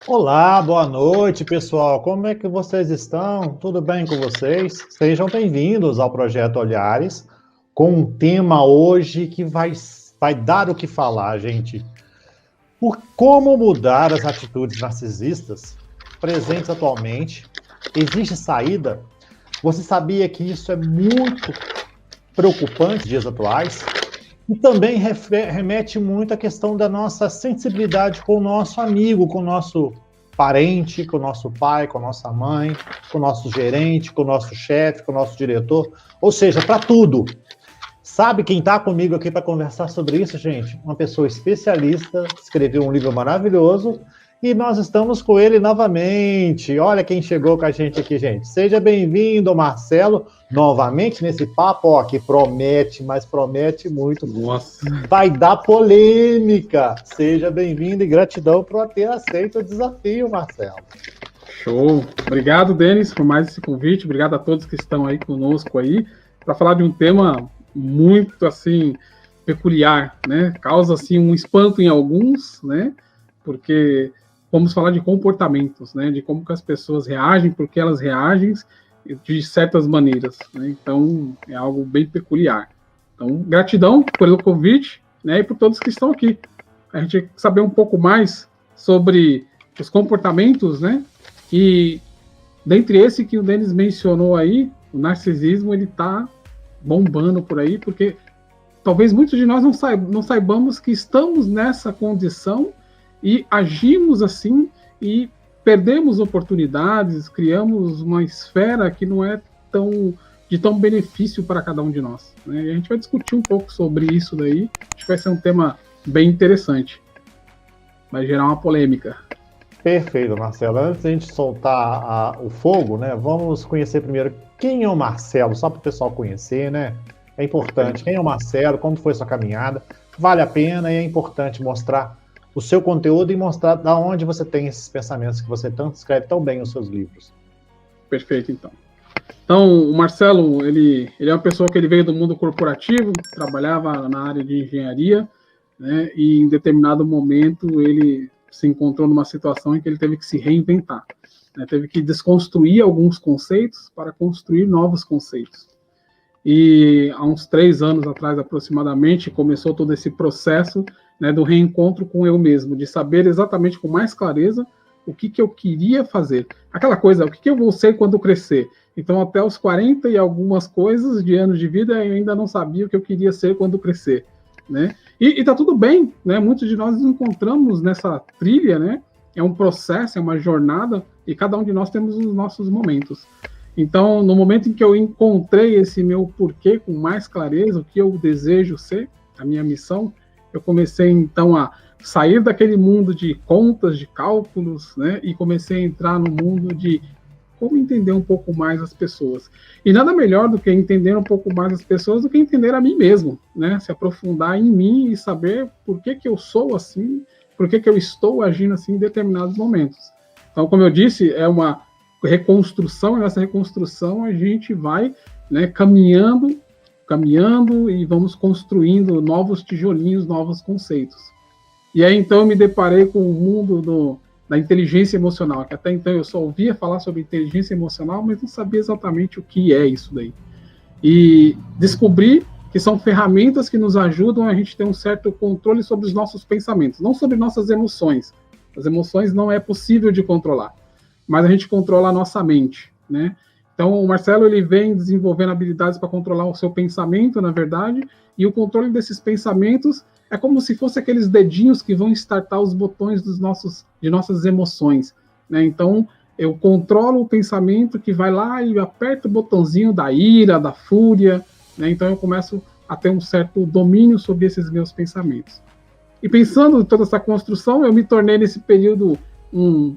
Olá, boa noite, pessoal. Como é que vocês estão? Tudo bem com vocês? Sejam bem-vindos ao Projeto Olhares, com um tema hoje que vai dar o que falar, gente. Por como mudar as atitudes narcisistas presentes atualmente? Existe saída? Você sabia que isso é muito preocupante nos dias atuais? E também remete muito à questão da nossa sensibilidade com o nosso amigo, com o nosso parente, com o nosso pai, com a nossa mãe, com o nosso gerente, com o nosso chefe, com o nosso diretor, ou seja, para tudo. Sabe quem está comigo aqui para conversar sobre isso, gente? Uma pessoa especialista, escreveu um livro maravilhoso e nós estamos com ele novamente. Olha quem chegou com a gente aqui, gente. Seja bem-vindo, Marcelo, novamente nesse papo, ó, que promete, mas promete muito. Nossa. Vai dar polêmica. Seja bem-vindo e gratidão por ter aceito o desafio, Marcelo. Show. Obrigado, Denis, por mais esse convite. Obrigado a todos que estão aí conosco aí para falar de um tema muito assim peculiar, né? Causa assim um espanto em alguns, né? Porque vamos falar de comportamentos, né? De como que as pessoas reagem, porque elas reagem de certas maneiras, né? Então é algo bem peculiar. Então gratidão pelo convite, né? E por todos que estão aqui. A gente saber um pouco mais sobre os comportamentos, né? E dentre esse que o Denis mencionou aí, o narcisismo, ele está bombando por aí, porque talvez muitos de nós não saibamos que estamos nessa condição e agimos assim e perdemos oportunidades, criamos uma esfera que não é de tão benefício para cada um de nós, né? E a gente vai discutir um pouco sobre isso daí, acho que vai ser um tema bem interessante, vai gerar uma polêmica. Perfeito, Marcelo. Antes de a gente soltar o fogo, né? Vamos conhecer primeiro quem é o Marcelo, só para o pessoal conhecer, né? É importante. Quem é o Marcelo? Como foi sua caminhada? Vale a pena e é importante mostrar o seu conteúdo e mostrar de onde você tem esses pensamentos que você tanto escreve tão bem nos seus livros. Perfeito, então. Então, o Marcelo, ele é uma pessoa que ele veio do mundo corporativo, trabalhava na área de engenharia, né? E em determinado momento ele se encontrou numa situação em que ele teve que se reinventar, né? Teve que desconstruir alguns conceitos para construir novos conceitos. E há uns 3 anos atrás, aproximadamente, começou todo esse processo, né, do reencontro com eu mesmo, de saber exatamente com mais clareza o que eu queria fazer. Aquela coisa, o que eu vou ser quando crescer? Então, até os 40 e algumas coisas de anos de vida, eu ainda não sabia o que eu queria ser quando crescer, né? E tá tudo bem, né? Muitos de nós nos encontramos nessa trilha, né? É um processo, é uma jornada, e cada um de nós temos os nossos momentos. Então, no momento em que eu encontrei esse meu porquê com mais clareza, o que eu desejo ser, a minha missão, eu comecei, então, a sair daquele mundo de contas, de cálculos, né? E comecei a entrar no mundo de como entender um pouco mais as pessoas. E nada melhor do que entender um pouco mais as pessoas do que entender a mim mesmo, né? Se aprofundar em mim e saber por que eu sou assim, por que eu estou agindo assim em determinados momentos. Então, como eu disse, é uma reconstrução, e nessa reconstrução a gente vai, né, caminhando e vamos construindo novos tijolinhos, novos conceitos. E aí, então, eu me deparei com o mundo da inteligência emocional, que até então eu só ouvia falar sobre inteligência emocional, mas não sabia exatamente o que é isso daí. E descobri que são ferramentas que nos ajudam a gente ter um certo controle sobre os nossos pensamentos, não sobre nossas emoções. As emoções não é possível de controlar, mas a gente controla a nossa mente, né? Então, o Marcelo, ele vem desenvolvendo habilidades para controlar o seu pensamento, na verdade, e o controle desses pensamentos é como se fosse aqueles dedinhos que vão startar os botões de nossas emoções, né? Então, eu controlo o pensamento que vai lá e aperto o botãozinho da ira, da fúria, né? Então, eu começo a ter um certo domínio sobre esses meus pensamentos. E pensando em toda essa construção, eu me tornei nesse período um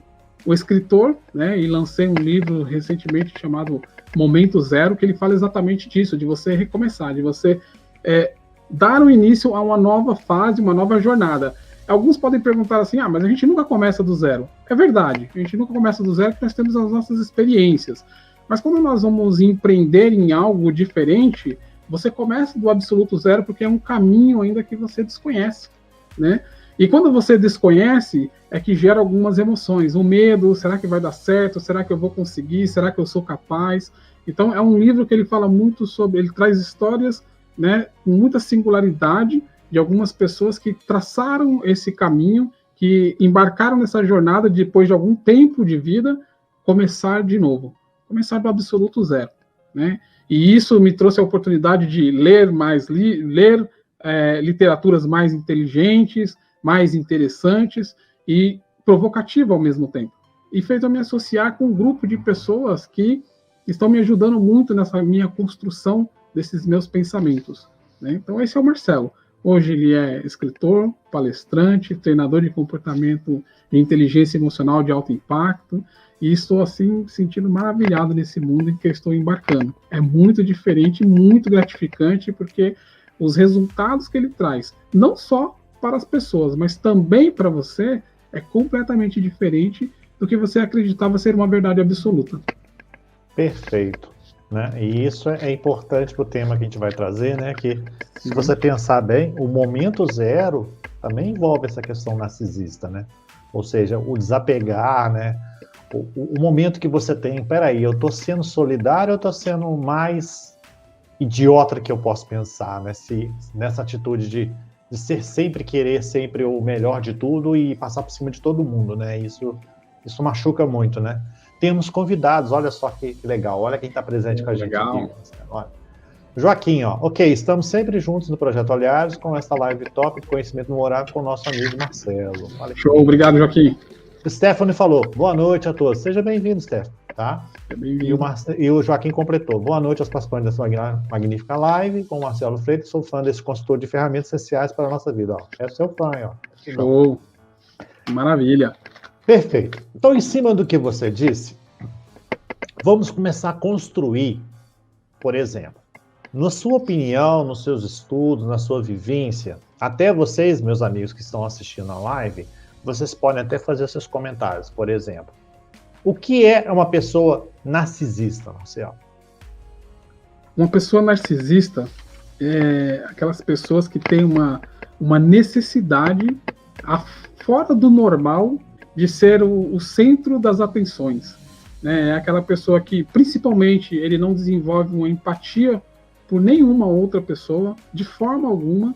escritor, né? E lancei um livro recentemente chamado Momento Zero, que ele fala exatamente disso, de você recomeçar, de você dar um início a uma nova fase, uma nova jornada. Alguns podem perguntar assim, mas a gente nunca começa do zero. É verdade, a gente nunca começa do zero porque nós temos as nossas experiências. Mas quando nós vamos empreender em algo diferente, você começa do absoluto zero porque é um caminho ainda que você desconhece, né? E quando você desconhece, é que gera algumas emoções. O medo, será que vai dar certo? Será que eu vou conseguir? Será que eu sou capaz? Então, é um livro que ele fala muito sobre... Ele traz histórias, né, com muita singularidade de algumas pessoas que traçaram esse caminho, que embarcaram nessa jornada depois de algum tempo de vida, começar de novo. Começar do absoluto zero, né? E isso me trouxe a oportunidade de ler mais... ler literaturas mais inteligentes, mais interessantes e provocativa ao mesmo tempo. E fez eu me associar com um grupo de pessoas que estão me ajudando muito nessa minha construção desses meus pensamentos, né? Então, esse é o Marcelo. Hoje ele é escritor, palestrante, treinador de comportamento de inteligência emocional de alto impacto, e estou, assim, sentindo maravilhado nesse mundo em que eu estou embarcando. É muito diferente, muito gratificante, porque os resultados que ele traz, não só para as pessoas, mas também para você, é completamente diferente do que você acreditava ser uma verdade absoluta. Perfeito. Né? E isso é importante para o tema que a gente vai trazer, né? Que, se você pensar bem, o momento zero também envolve essa questão narcisista, né? Ou seja, o desapegar, né? O momento que você tem, peraí, eu estou sendo solidário ou estou sendo mais idiota que eu posso pensar, né? Nessa atitude de ser sempre, querer sempre o melhor de tudo e passar por cima de todo mundo, né? Isso machuca muito, né? Temos convidados, olha só que legal, olha quem está presente com a gente aqui. Olha. Joaquim, ó, ok, estamos sempre juntos no Projeto Olhares com esta live top de conhecimento memorável com o nosso amigo Marcelo. Olha. Show, obrigado, Joaquim. O Stephanie falou, boa noite a todos, seja bem-vindo, Stephanie, tá? E o Joaquim completou, boa noite aos participantes dessa magnífica live com o Marcelo Freitas, sou fã desse consultor de ferramentas essenciais para a nossa vida, ó. É seu fã, ó. Show, maravilha. Perfeito. Então, em cima do que você disse, vamos começar a construir, por exemplo, na sua opinião, nos seus estudos, na sua vivência, até vocês, meus amigos que estão assistindo a live, vocês podem até fazer seus comentários, por exemplo. O que é uma pessoa narcisista, Marcelo? Uma pessoa narcisista é aquelas pessoas que têm uma necessidade fora do normal de ser o centro das atenções, né? É aquela pessoa que, principalmente, ele não desenvolve uma empatia por nenhuma outra pessoa, de forma alguma.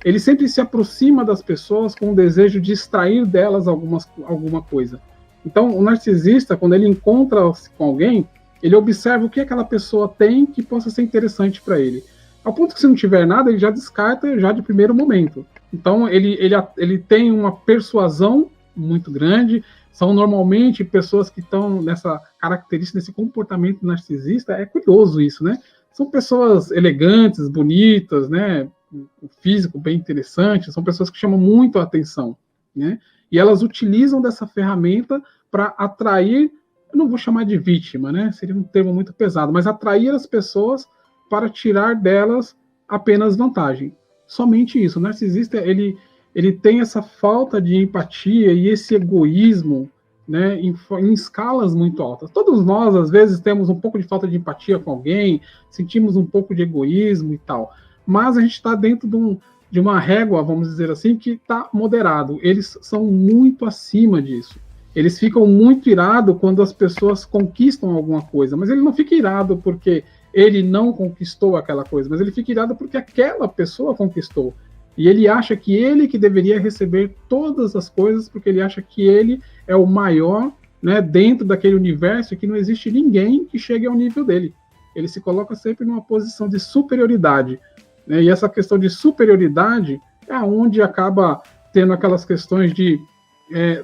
Ele sempre se aproxima das pessoas com o desejo de extrair delas alguma coisa. Então, o narcisista, quando ele encontra-se com alguém, ele observa o que aquela pessoa tem que possa ser interessante para ele. Ao ponto que, se não tiver nada, ele já descarta já de primeiro momento. Então, ele tem uma persuasão muito grande. São normalmente pessoas que estão nessa característica, nesse comportamento narcisista. É curioso isso, né? São pessoas elegantes, bonitas, né? O físico bem interessante, são pessoas que chamam muito a atenção, né? E elas utilizam dessa ferramenta para atrair, eu não vou chamar de vítima, né? Seria um termo muito pesado, mas atrair as pessoas para tirar delas apenas vantagem. Somente isso. O narcisista, ele tem essa falta de empatia e esse egoísmo, né, em escalas muito altas. Todos nós, às vezes, temos um pouco de falta de empatia com alguém, sentimos um pouco de egoísmo e tal, mas a gente está dentro de uma régua, vamos dizer assim, que está moderado. Eles são muito acima disso. Eles ficam muito irados quando as pessoas conquistam alguma coisa, mas ele não fica irado porque ele não conquistou aquela coisa, mas ele fica irado porque aquela pessoa conquistou. E ele acha que ele que deveria receber todas as coisas, porque ele acha que ele é o maior, né, dentro daquele universo, e que não existe ninguém que chegue ao nível dele. Ele se coloca sempre numa posição de superioridade, né, e essa questão de superioridade é onde acaba tendo aquelas questões de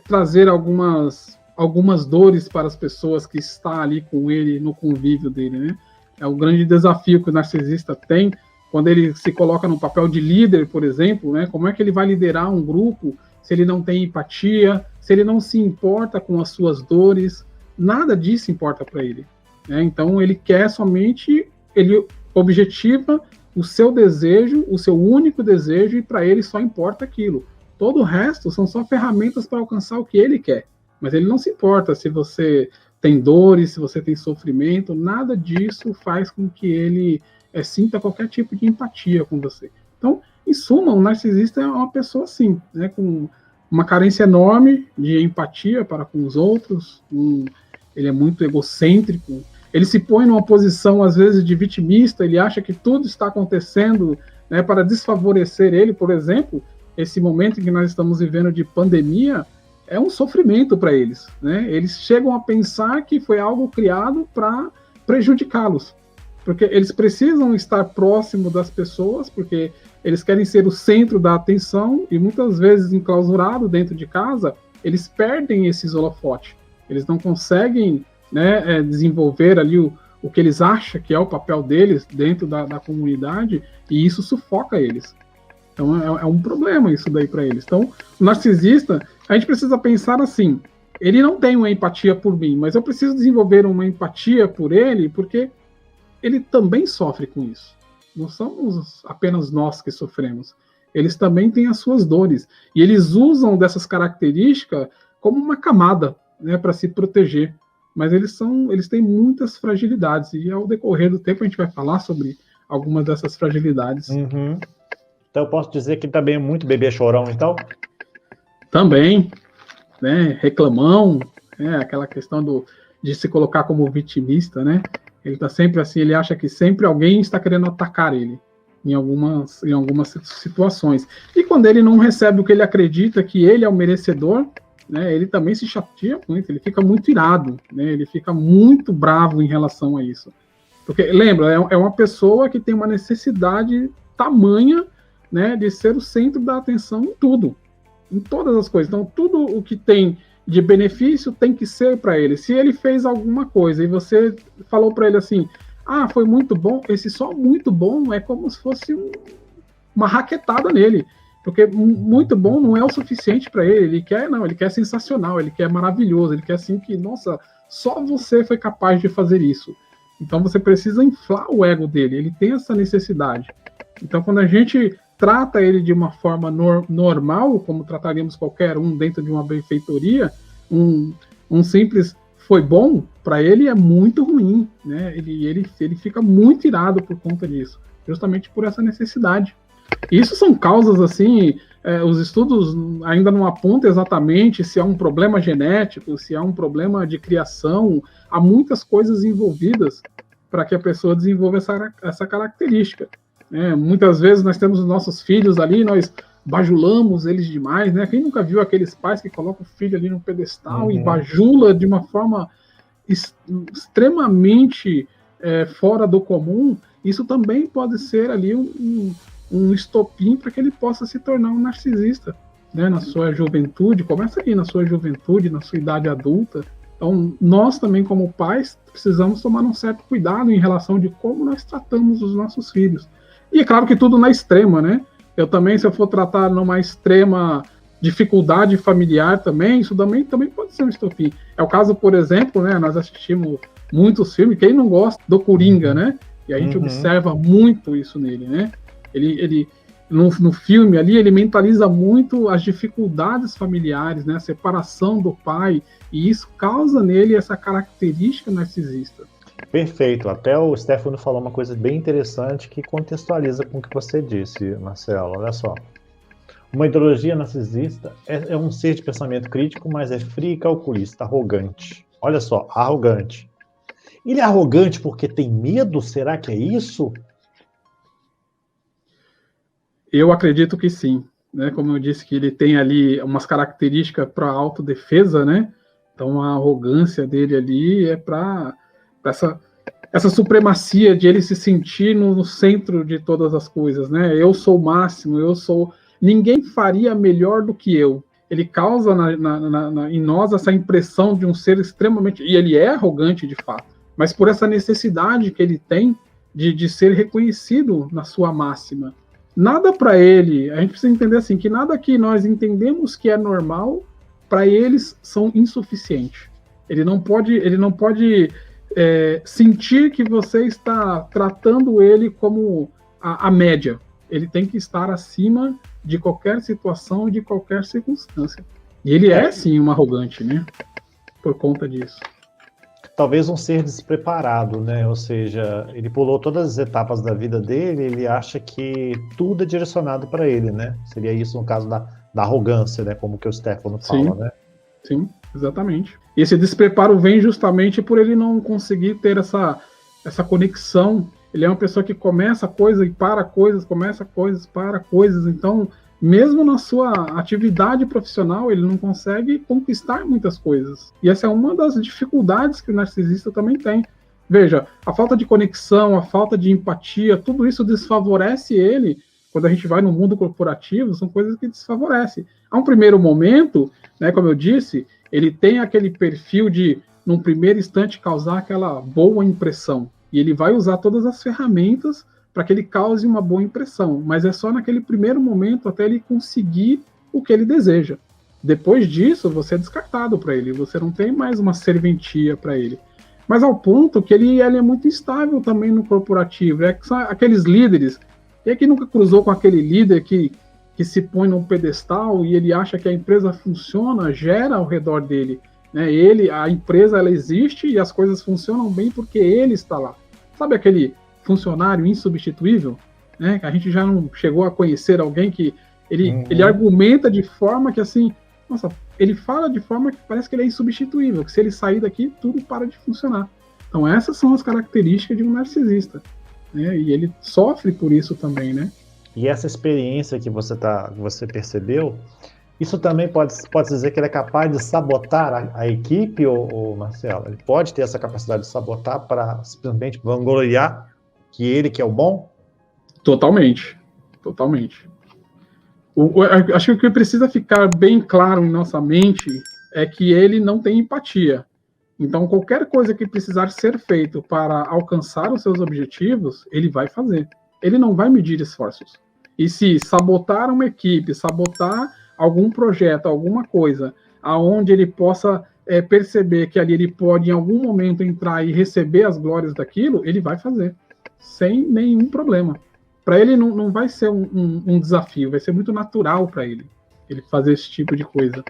trazer algumas dores para as pessoas que estão ali com ele, no convívio dele, né? É o grande desafio que o narcisista tem, quando ele se coloca no papel de líder, por exemplo, né? Como é que ele vai liderar um grupo se ele não tem empatia, se ele não se importa com as suas dores? Nada disso importa para ele, né? Então, ele quer somente, ele objetiva o seu desejo, o seu único desejo, e para ele só importa aquilo. Todo o resto são só ferramentas para alcançar o que ele quer. Mas ele não se importa se você tem dores, se você tem sofrimento, nada disso faz com que ele sinta qualquer tipo de empatia com você. Então, em suma, um narcisista é uma pessoa assim, né, com uma carência enorme de empatia para com os outros, ele é muito egocêntrico, ele se põe numa posição, às vezes, de vitimista, ele acha que tudo está acontecendo, né, para desfavorecer ele. Por exemplo, esse momento em que nós estamos vivendo de pandemia é um sofrimento para eles, né? Eles chegam a pensar que foi algo criado para prejudicá-los, porque eles precisam estar próximo das pessoas, porque eles querem ser o centro da atenção, e muitas vezes enclausurado dentro de casa, eles perdem esse holofote. Eles não conseguem, né, desenvolver ali o que eles acham que é o papel deles dentro da comunidade, e isso sufoca eles. Então é um problema isso daí para eles. Então, o narcisista, a gente precisa pensar assim, ele não tem uma empatia por mim, mas eu preciso desenvolver uma empatia por ele, porque ele também sofre com isso. Não somos apenas nós que sofremos. Eles também têm as suas dores. E eles usam dessas características como uma camada, né, para se proteger. Mas eles têm muitas fragilidades. E ao decorrer do tempo a gente vai falar sobre algumas dessas fragilidades. Uhum. Então eu posso dizer que também é muito bebê chorão, então? Também, né, reclamão, aquela questão de se colocar como vitimista, né? Ele está sempre assim, ele acha que sempre alguém está querendo atacar ele em algumas situações. E quando ele não recebe o que ele acredita que ele é o merecedor, né, ele também se chateia muito, ele fica muito irado, né, ele fica muito bravo em relação a isso. Porque, lembra, é uma pessoa que tem uma necessidade tamanha, né, de ser o centro da atenção em tudo, em todas as coisas. Então, tudo o que tem de benefício tem que ser para ele. Se ele fez alguma coisa e você falou para ele assim, foi muito bom, esse só muito bom é como se fosse uma raquetada nele, porque muito bom não é o suficiente para ele quer sensacional, ele quer maravilhoso, ele quer assim que, nossa, só você foi capaz de fazer isso. Então você precisa inflar o ego dele, ele tem essa necessidade. Então quando a gente trata ele de uma forma normal, como trataríamos qualquer um dentro de uma benfeitoria, um simples foi bom, para ele é muito ruim, né? Ele fica muito irado por conta disso, justamente por essa necessidade. Isso são causas, assim, os estudos ainda não apontam exatamente se é um problema genético, se é um problema de criação, há muitas coisas envolvidas para que a pessoa desenvolva essa característica. Muitas vezes nós temos os nossos filhos ali, nós bajulamos eles demais, né? Quem nunca viu aqueles pais que colocam o filho ali no pedestal e bajula de uma forma extremamente fora do comum? Isso também pode ser ali um estopim para que ele possa se tornar um narcisista, né? Na sua juventude, começa ali na sua juventude, na sua idade adulta. Então, nós também, como pais, precisamos tomar um certo cuidado em relação de como nós tratamos os nossos filhos. E é claro que tudo na extrema, né? Eu também, se eu for tratar numa extrema dificuldade familiar também, isso também pode ser um estopim. É o caso, por exemplo, né? Nós assistimos muitos filmes, quem não gosta do Coringa, né? E a gente observa muito isso nele, né? Ele no filme ali, ele mentaliza muito as dificuldades familiares, né? A separação do pai, e isso causa nele essa característica narcisista. Perfeito. Até o Stefano falou uma coisa bem interessante que contextualiza com o que você disse, Marcelo. Olha só. Uma ideologia narcisista é um ser de pensamento crítico, mas é frio e calculista, arrogante. Olha só, arrogante. Ele é arrogante porque tem medo? Será que é isso? Eu acredito que sim, né? Como eu disse, que ele tem ali umas características para autodefesa, né? Então a arrogância dele ali é para essa supremacia de ele se sentir no centro de todas as coisas, né? Eu sou o máximo, ninguém faria melhor do que eu. Ele causa em nós essa impressão de um ser extremamente... E ele é arrogante, de fato. Mas por essa necessidade que ele tem de ser reconhecido na sua máxima. Nada para ele... A gente precisa entender assim, que nada que nós entendemos que é normal, para eles são insuficientes. Ele não pode sentir que você está tratando ele como a média. Ele tem que estar acima de qualquer situação e de qualquer circunstância. E ele é, sim, um arrogante, né? Por conta disso. Talvez um ser despreparado, né? Ou seja, ele pulou todas as etapas da vida dele, ele acha que tudo é direcionado para ele, né? Seria isso no caso da arrogância, né? Como que o Stefano fala, né? Sim, exatamente. E esse despreparo vem justamente por ele não conseguir ter essa conexão. Ele é uma pessoa que começa coisas e para coisas, começa coisas, para coisas. Então, mesmo na sua atividade profissional, ele não consegue conquistar muitas coisas. E essa é uma das dificuldades que o narcisista também tem. Veja, a falta de conexão, a falta de empatia, tudo isso desfavorece ele. Quando a gente vai no mundo corporativo, são coisas que desfavorecem. A um primeiro momento, né, como eu disse, ele tem aquele perfil de, num primeiro instante, causar aquela boa impressão. E ele vai usar todas as ferramentas para que ele cause uma boa impressão. Mas é só naquele primeiro momento até ele conseguir o que ele deseja. Depois disso, você é descartado para ele. Você não tem mais uma serventia para ele. Mas ao ponto que ele é muito instável também no corporativo. É que são aqueles líderes. E que nunca cruzou com aquele líder que se põe num pedestal e ele acha que a empresa funciona, gera ao redor dele. Né? A empresa, ela existe e as coisas funcionam bem porque ele está lá. Sabe aquele funcionário insubstituível? Né? A gente já não chegou a conhecer alguém que ele argumenta de forma que assim, nossa, ele fala de forma que parece que ele é insubstituível, que se ele sair daqui, tudo para de funcionar. Então essas são as características de um narcisista. Né? E ele sofre por isso também, né? E essa experiência que você percebeu, isso também pode dizer que ele é capaz de sabotar a equipe, ou Marcelo? Ele pode ter essa capacidade de sabotar para simplesmente vangloriar que é o bom? Totalmente. Acho que o que precisa ficar bem claro em nossa mente é que ele não tem empatia. Então, qualquer coisa que precisar ser feito para alcançar os seus objetivos, ele vai fazer. Ele não vai medir esforços. E se sabotar uma equipe, sabotar algum projeto, alguma coisa, aonde ele possa perceber que ali ele pode, em algum momento, entrar e receber as glórias daquilo, ele vai fazer, sem nenhum problema. Para ele não vai ser um desafio, vai ser muito natural para ele fazer esse tipo de coisa.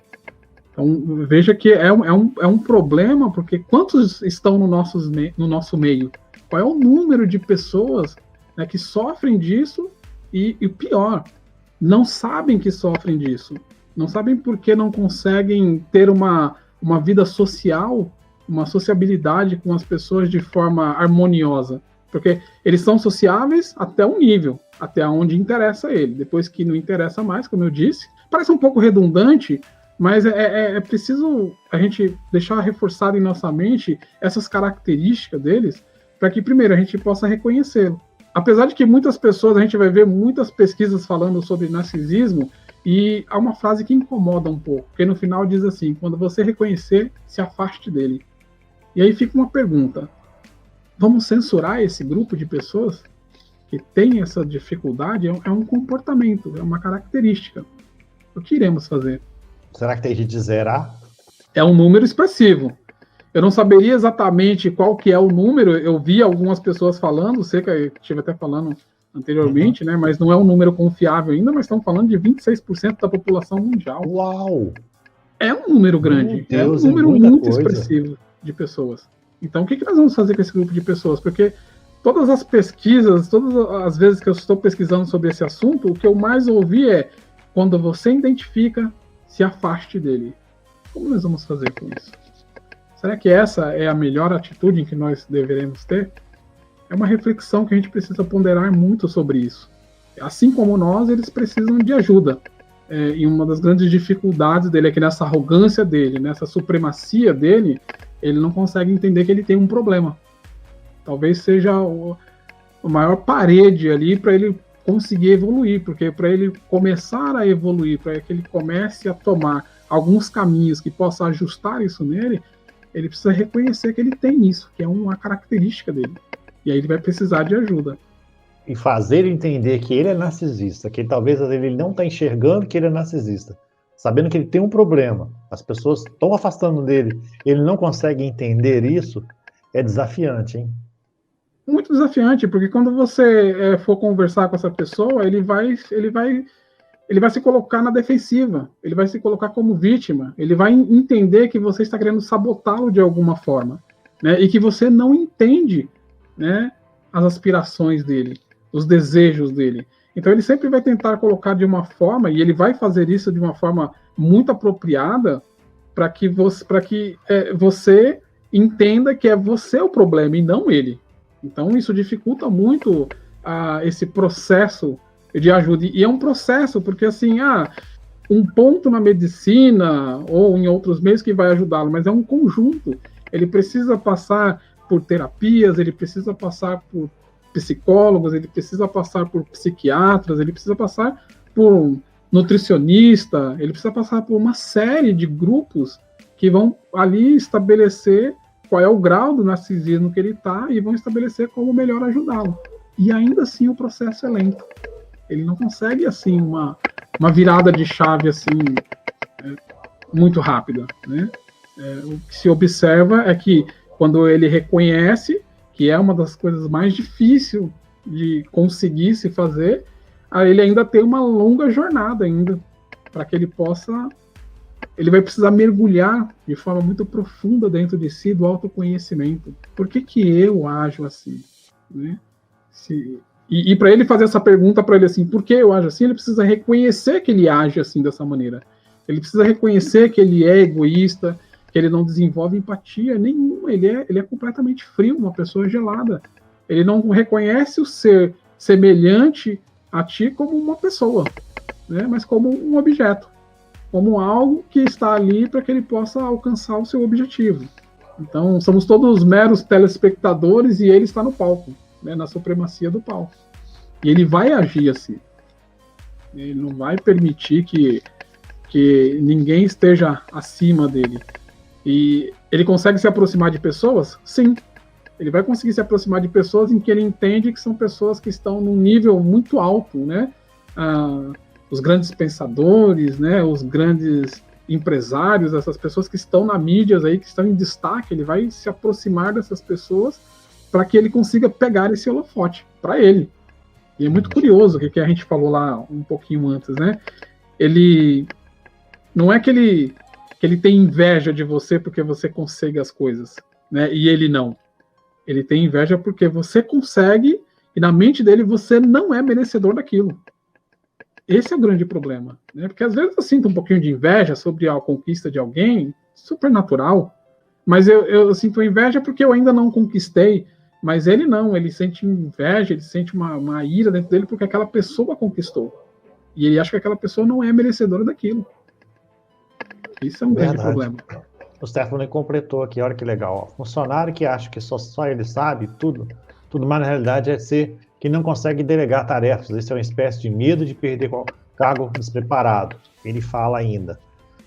Então, veja que é um problema, porque quantos estão no nosso meio? Qual é o número de pessoas, né, que sofrem disso e o pior, não sabem que sofrem disso. Não sabem porque não conseguem ter uma vida social, uma sociabilidade com as pessoas de forma harmoniosa. Porque eles são sociáveis até um nível, até onde interessa a ele. Depois que não interessa mais, como eu disse, parece um pouco redundante, mas é preciso a gente deixar reforçado em nossa mente essas características deles, para que, primeiro, a gente possa reconhecê-lo. Apesar de que muitas pessoas, a gente vai ver muitas pesquisas falando sobre narcisismo, e há uma frase que incomoda um pouco, que no final diz assim: quando você reconhecer, se afaste dele. E aí fica uma pergunta: vamos censurar esse grupo de pessoas que tem essa dificuldade? É um comportamento, é uma característica. O que iremos fazer? Será que tem gente de zerar? É um número expressivo. Eu não saberia exatamente qual que é o número, eu vi algumas pessoas falando, sei que eu estive até falando anteriormente, né, mas não é um número confiável ainda, mas estamos falando de 26% da população mundial. Uau! É um número grande, Deus, é um número muito coisa. expressivo de pessoas. Então, o que nós vamos fazer com esse grupo de pessoas? Porque todas as pesquisas, todas as vezes que eu estou pesquisando sobre esse assunto, o que eu mais ouvi é: quando você identifica, se afaste dele. Como nós vamos fazer com isso? Será que essa é a melhor atitude em que nós deveremos ter? É uma reflexão que a gente precisa ponderar muito sobre isso. Assim como nós, eles precisam de ajuda. E uma das grandes dificuldades dele é que nessa arrogância dele, nessa supremacia dele, ele não consegue entender que ele tem um problema. Talvez seja a maior parede ali para ele conseguir evoluir, porque para ele começar a evoluir, para que ele comece a tomar alguns caminhos que possam ajustar isso nele, ele precisa reconhecer que ele tem isso, que é uma característica dele. E aí ele vai precisar de ajuda. E fazer ele entender que ele é narcisista, que talvez ele não está enxergando que ele é narcisista, sabendo que ele tem um problema, as pessoas estão afastando dele, ele não consegue entender isso, é desafiante, hein? Muito desafiante, porque quando você for conversar com essa pessoa, ele vai se colocar na defensiva, ele vai se colocar como vítima, ele vai entender que você está querendo sabotá-lo de alguma forma, né? E que você não entende, né, as aspirações dele, os desejos dele. Então ele sempre vai tentar colocar de uma forma, e ele vai fazer isso de uma forma muito apropriada, para que você entenda que é você o problema e não ele. Então isso dificulta muito esse processo de ajuda. E é um processo, porque assim, um ponto na medicina ou em outros meios que vai ajudá-lo, mas é um conjunto. Ele precisa passar por terapias, ele precisa passar por psicólogos, ele precisa passar por psiquiatras, ele precisa passar por nutricionista, ele precisa passar por uma série de grupos que vão ali estabelecer qual é o grau do narcisismo que ele está e vão estabelecer como melhor ajudá-lo. E ainda assim o processo é lento. Ele não consegue, assim, uma virada de chave, assim, muito rápida, né? O que se observa é que quando ele reconhece que é uma das coisas mais difíceis de conseguir se fazer, ele ainda tem uma longa jornada ainda, para que ele possa... Ele vai precisar mergulhar de forma muito profunda dentro de si do autoconhecimento. Por que eu ajo assim? Né? E para ele fazer essa pergunta para ele assim, por que eu ajo assim? Ele precisa reconhecer que ele age assim dessa maneira. Ele precisa reconhecer que ele é egoísta, que ele não desenvolve empatia nenhuma. Ele é completamente frio, uma pessoa gelada. Ele não reconhece o ser semelhante a ti como uma pessoa, né? Mas como um objeto, como algo que está ali para que ele possa alcançar o seu objetivo. Então, somos todos meros telespectadores e ele está no palco, né, na supremacia do palco. E ele vai agir assim. Ele não vai permitir que ninguém esteja acima dele. E ele consegue se aproximar de pessoas? Sim. Ele vai conseguir se aproximar de pessoas em que ele entende que são pessoas que estão num nível muito alto, né? Os grandes pensadores, né, os grandes empresários, essas pessoas que estão na mídia aí, que estão em destaque, ele vai se aproximar dessas pessoas para que ele consiga pegar esse holofote para ele. E é muito curioso o que a gente falou lá um pouquinho antes, né? Ele não é que ele tem inveja de você porque você consegue as coisas, né? E ele não. Ele tem inveja porque você consegue e na mente dele você não é merecedor daquilo. Esse é o grande problema, né? Porque às vezes eu sinto um pouquinho de inveja sobre a conquista de alguém, super natural, mas eu sinto inveja porque eu ainda não conquistei, mas ele não, ele sente inveja, ele sente uma ira dentro dele porque aquela pessoa conquistou. E ele acha que aquela pessoa não é merecedora daquilo. Isso é um grande problema. O Stefano completou aqui, olha que legal. Funcionário que acha que só ele sabe tudo, mas na realidade é ser que não consegue delegar tarefas. Isso é uma espécie de medo de perder cargo despreparado. Ele fala ainda.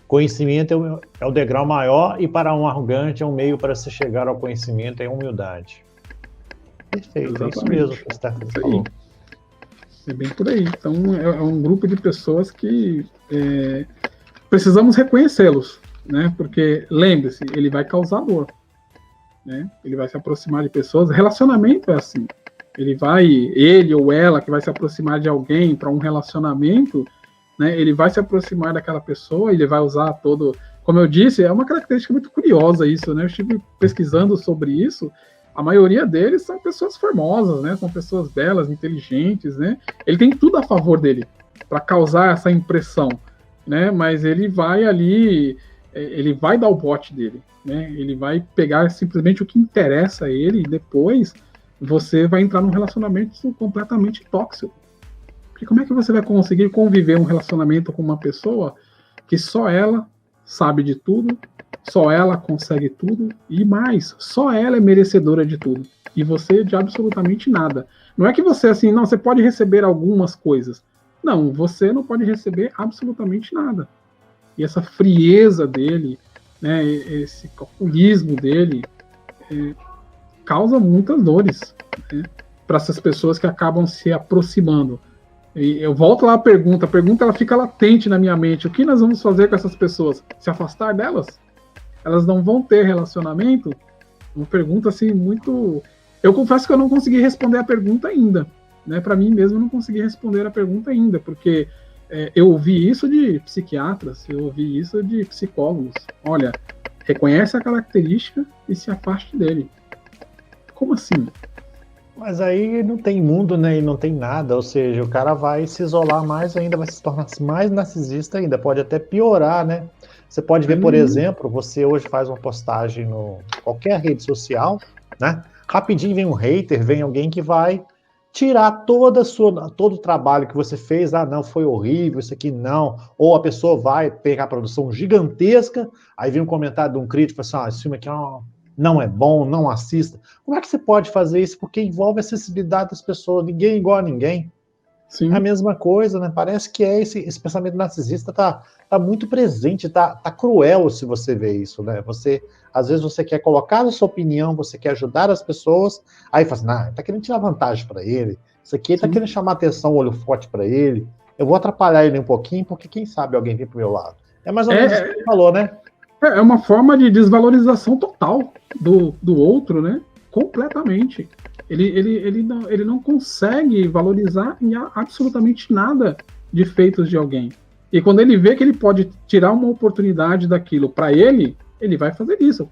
Conhecimento é o degrau maior e para um arrogante é um meio para se chegar ao conhecimento, é humildade. Perfeito, exatamente. É isso mesmo que o Stefano falou. É bem por aí. Então é um grupo de pessoas que precisamos reconhecê-los, né? Porque lembre-se, ele vai causar dor, né? Ele vai se aproximar de pessoas. Relacionamento é assim. Ele ou ela que vai se aproximar de alguém para um relacionamento, né, ele vai se aproximar daquela pessoa, ele vai usar como eu disse, é uma característica muito curiosa isso, né, eu estive pesquisando sobre isso, a maioria deles são pessoas formosas, né, são pessoas belas, inteligentes, né, ele tem tudo a favor dele, para causar essa impressão, né, mas ele vai ali, ele vai dar o bote dele, né, ele vai pegar simplesmente o que interessa a ele e depois você vai entrar num relacionamento completamente tóxico. Porque como é que você vai conseguir conviver um relacionamento com uma pessoa que só ela sabe de tudo, só ela consegue tudo e mais, só ela é merecedora de tudo e você de absolutamente nada. Não é que você assim, não, você pode receber algumas coisas. Não, você não pode receber absolutamente nada. E essa frieza dele, né, esse calculismo dele, causa muitas dores, né, para essas pessoas que acabam se aproximando. E eu volto lá à pergunta ela fica latente na minha mente. O que nós vamos fazer com essas pessoas? Se afastar delas? Elas não vão ter relacionamento? Uma pergunta assim muito... Eu confesso que eu não consegui responder a pergunta ainda, né? Para mim mesmo eu não consegui responder a pergunta ainda, porque eu ouvi isso de psiquiatras, eu ouvi isso de psicólogos. Olha, reconhece a característica e se afaste dele. Como assim? Mas aí não tem mundo, né? E não tem nada. Ou seja, o cara vai se isolar mais ainda, vai se tornar mais narcisista ainda. Pode até piorar, né? Você pode ver, por exemplo, você hoje faz uma postagem no qualquer rede social, né? Rapidinho vem um hater, vem alguém que vai tirar todo o trabalho que você fez. Ah, não, foi horrível, isso aqui não. Ou a pessoa vai pegar a produção gigantesca, aí vem um comentário de um crítico, assim, ah, esse filme aqui não é bom, não assista. Como é que você pode fazer isso? Porque envolve a acessibilidade das pessoas, ninguém é igual a ninguém. Sim. É a mesma coisa, né? Parece que esse pensamento narcisista tá muito presente, tá cruel se você vê isso, né? Às vezes você quer colocar a sua opinião, você quer ajudar as pessoas, aí fala assim, não, tá querendo tirar vantagem para ele, isso aqui tá querendo chamar atenção, olho forte para ele, eu vou atrapalhar ele um pouquinho, porque quem sabe alguém vem pro meu lado. É mais ou menos isso que você falou, né? É uma forma de desvalorização total do outro, né? Completamente. Ele não consegue valorizar em absolutamente nada de feitos de alguém. E quando ele vê que ele pode tirar uma oportunidade daquilo para ele vai fazer isso.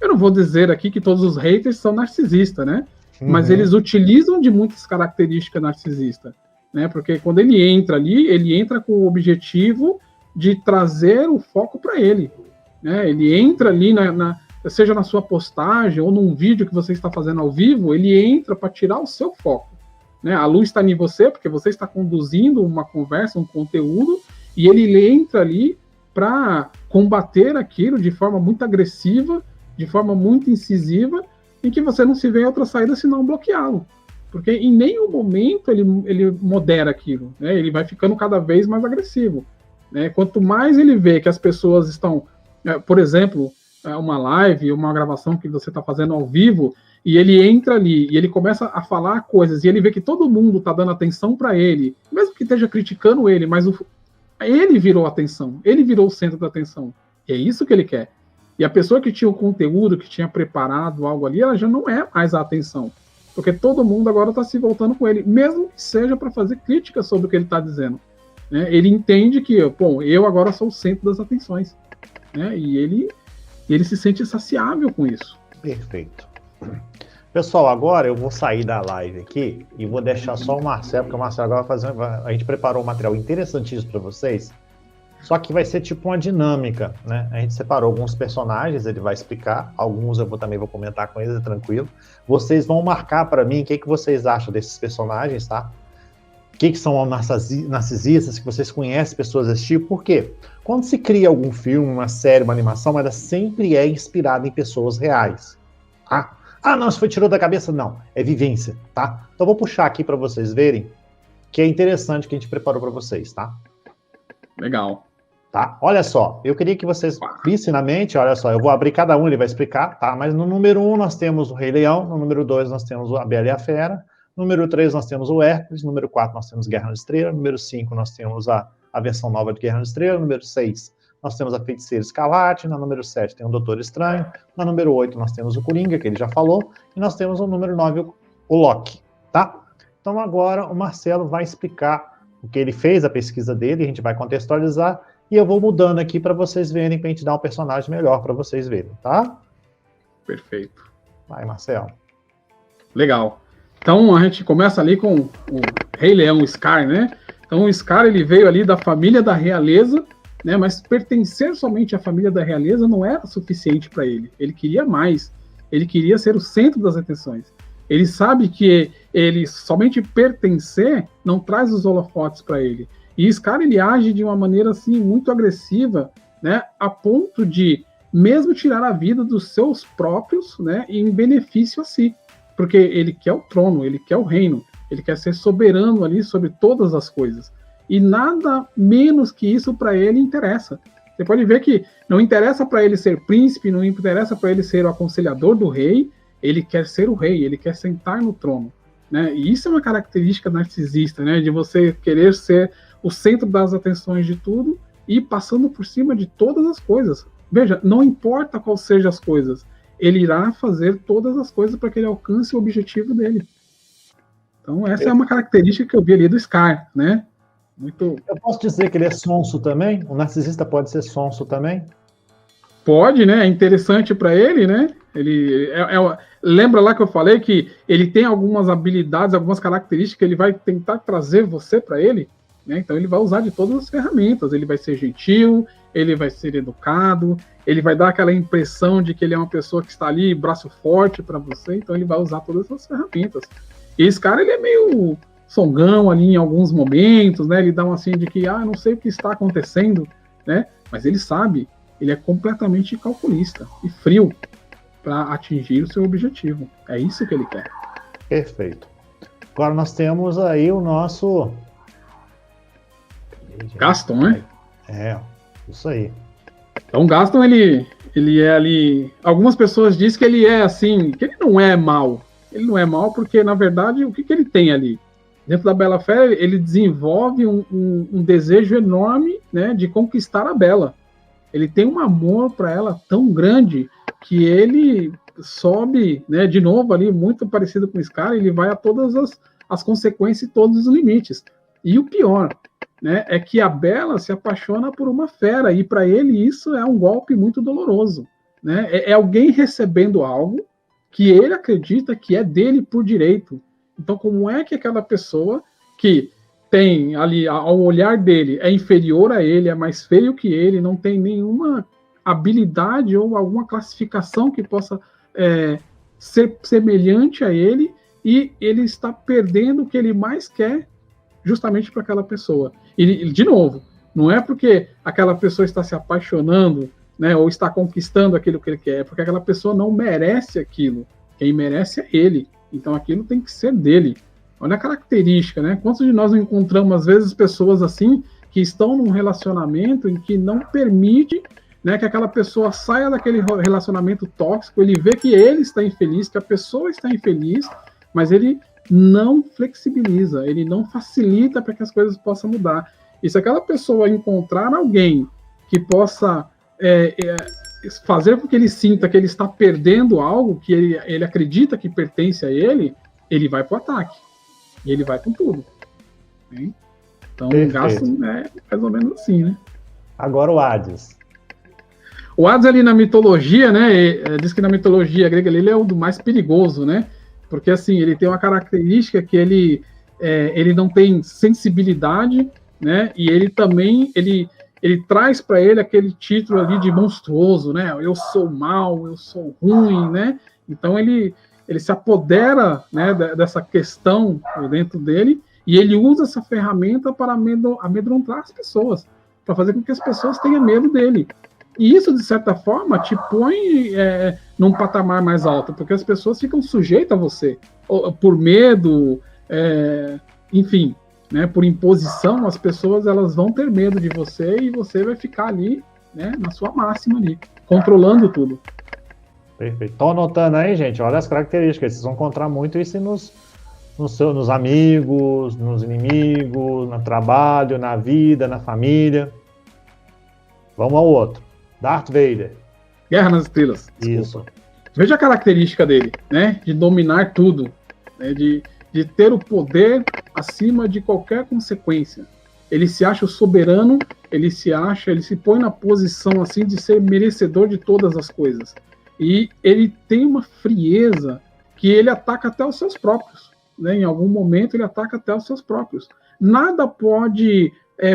Eu não vou dizer aqui que todos os haters são narcisistas, né? Mas eles utilizam de muitas características narcisistas, né? Porque quando ele entra ali, ele entra com o objetivo de trazer o foco para ele, né? Ele entra ali seja na sua postagem ou num vídeo que você está fazendo ao vivo, ele entra para tirar o seu foco, né? A luz está em você porque você está conduzindo uma conversa, um conteúdo, e ele entra ali para combater aquilo de forma muito agressiva, de forma muito incisiva, em que você não se vê outra saída senão bloqueá-lo. Porque em nenhum momento ele modera aquilo, né? Ele vai ficando cada vez mais agressivo, né? Quanto mais ele vê que as pessoas estão, por exemplo, uma live, uma gravação que você está fazendo ao vivo, e ele entra ali e ele começa a falar coisas, e ele vê que todo mundo está dando atenção para ele, mesmo que esteja criticando ele, mas ele virou a atenção, ele virou o centro da atenção. E é isso que ele quer. E a pessoa que tinha o conteúdo, que tinha preparado algo ali, ela já não é mais a atenção. Porque todo mundo agora está se voltando com ele, mesmo que seja para fazer crítica sobre o que ele está dizendo. Né? Ele entende que, bom, eu agora sou o centro das atenções. Né? E ele se sente saciável com isso. Perfeito. Pessoal, agora eu vou sair da live aqui e vou deixar só o Marcelo, porque o Marcelo agora vai fazer. A gente preparou um material interessantíssimo para vocês, só que vai ser tipo uma dinâmica, né? A gente separou alguns personagens, ele vai explicar, alguns eu também vou comentar com eles, é tranquilo. Vocês vão marcar para mim o que vocês acham desses personagens, tá? O que são narcisistas, que vocês conhecem pessoas desse tipo, por quê? Quando se cria algum filme, uma série, uma animação, ela sempre é inspirada em pessoas reais, tá? Ah, não, isso foi tirou da cabeça? Não, é vivência, tá? Então eu vou puxar aqui para vocês verem, que é interessante que a gente preparou para vocês, tá? Legal. Tá? Olha só, eu queria que vocês vissem na mente, olha só, eu vou abrir cada um, ele vai explicar, tá? Mas no número 1 nós temos o Rei Leão, no número 2 nós temos a Bela e a Fera, no número 3 nós temos o Hércules, no número 4 nós temos Guerra nas Estrelas, no número 5 nós temos a versão nova de Guerra nas Estrelas, no número 6 nós temos a Feiticeira Escarlate, no número 7 tem o Doutor Estranho, no número 8 nós temos o Coringa, que ele já falou, e nós temos o número 9, o Loki, tá? Então agora o Marcelo vai explicar o que ele fez, a pesquisa dele, a gente vai contextualizar, e eu vou mudando aqui para vocês verem, para a gente dar um personagem melhor para vocês verem, tá? Perfeito. Vai, Marcelo. Legal. Então a gente começa ali com o Rei Leão, o Scar, né? Então o Scar, ele veio ali da família da realeza, né? Mas pertencer somente à família da realeza não era suficiente para ele. Ele queria mais. Ele queria ser o centro das atenções. Ele sabe que ele somente pertencer não traz os holofotes para ele. E esse cara, ele age de uma maneira assim muito agressiva, né, a ponto de mesmo tirar a vida dos seus próprios, né, em benefício a si, porque ele quer o trono, ele quer o reino, ele quer ser soberano ali sobre todas as coisas. E nada menos que isso para ele interessa. Você pode ver que não interessa para ele ser príncipe, não interessa para ele ser o aconselhador do rei, ele quer ser o rei, ele quer sentar no trono, né? E isso é uma característica narcisista, né, de você querer ser o centro das atenções de tudo e passando por cima de todas as coisas. Veja, não importa qual sejam as coisas, ele irá fazer todas as coisas para que ele alcance o objetivo dele. Então essa é uma característica que eu vi ali do Scar, né? Muito... Eu posso dizer que ele é sonso também? O narcisista pode ser sonso também? Pode, né? É interessante para ele, né? Lembra lá que eu falei que ele tem algumas habilidades, algumas características que ele vai tentar trazer você para ele, né? Então ele vai usar de todas as ferramentas. Ele vai ser gentil, ele vai ser educado, ele vai dar aquela impressão de que ele é uma pessoa que está ali, braço forte para você. Então ele vai usar todas essas ferramentas. E esse cara, ele é meio songão ali em alguns momentos, né? Ele dá um assim de que, não sei o que está acontecendo, né? Mas ele sabe. Ele é completamente calculista e frio para atingir o seu objetivo. É isso que ele quer. Perfeito. Agora nós temos aí o nosso... Gaston, né? Isso aí. Então, Gaston, ele é ali... Algumas pessoas dizem que ele é assim, que ele não é mal. Ele não é mal porque, na verdade, o que ele tem ali? Dentro da Bela Fera, ele desenvolve um desejo enorme, né, de conquistar a Bela. Ele tem um amor para ela tão grande que ele sobe, né, de novo ali, muito parecido com o Scar, ele vai a todas as consequências e todos os limites. E o pior, né, é que a Bela se apaixona por uma fera, e para ele isso é um golpe muito doloroso. Né? É alguém recebendo algo que ele acredita que é dele por direito. Então, como é que aquela pessoa que tem ali, ao olhar dele, é inferior a ele, é mais feio que ele, não tem nenhuma habilidade ou alguma classificação que possa ser semelhante a ele, e ele está perdendo o que ele mais quer justamente para aquela pessoa. E, de novo, não é porque aquela pessoa está se apaixonando, né, ou está conquistando aquilo que ele quer, é porque aquela pessoa não merece aquilo. Quem merece é ele. Então aquilo tem que ser dele. Olha a característica, né? Quantos de nós não encontramos, às vezes, pessoas assim, que estão num relacionamento em que não permite, né, que aquela pessoa saia daquele relacionamento tóxico, ele vê que ele está infeliz, que a pessoa está infeliz, mas ele não flexibiliza, ele não facilita para que as coisas possam mudar. E se aquela pessoa encontrar alguém que possa fazer com que ele sinta que ele está perdendo algo, que ele acredita que pertence a ele, ele vai para o ataque. E ele vai com tudo. Né? Então, o Gaston é mais ou menos assim, né? Agora o Hades. O Hades ali na mitologia, né? Diz que na mitologia grega ele é o do mais perigoso, né? Porque, assim, ele tem uma característica que ele não tem sensibilidade, né? E ele também, ele traz para ele aquele título ali de monstruoso, né? Eu sou mal, eu sou ruim, né? Então, ele se apodera, né, dessa questão dentro dele, e ele usa essa ferramenta para amedrontar as pessoas, para fazer com que as pessoas tenham medo dele. E isso, de certa forma, te põe num patamar mais alto, porque as pessoas ficam sujeitas a você, por medo, enfim, né, por imposição, as pessoas elas vão ter medo de você, e você vai ficar ali, né, na sua máxima ali, controlando tudo. Perfeito. Estão anotando aí, gente? Olha as características. Vocês vão encontrar muito isso nos amigos, nos inimigos, no trabalho, na vida, na família. Vamos ao outro. Darth Vader. Guerra nas Estrelas. Desculpa. Isso. Veja a característica dele, né? De dominar tudo, né? De ter o poder acima de qualquer consequência. Ele se acha o soberano, ele se põe na posição assim de ser merecedor de todas as coisas. E ele tem uma frieza que ele ataca até os seus próprios. Né? Em algum momento ele ataca até os seus próprios. Nada pode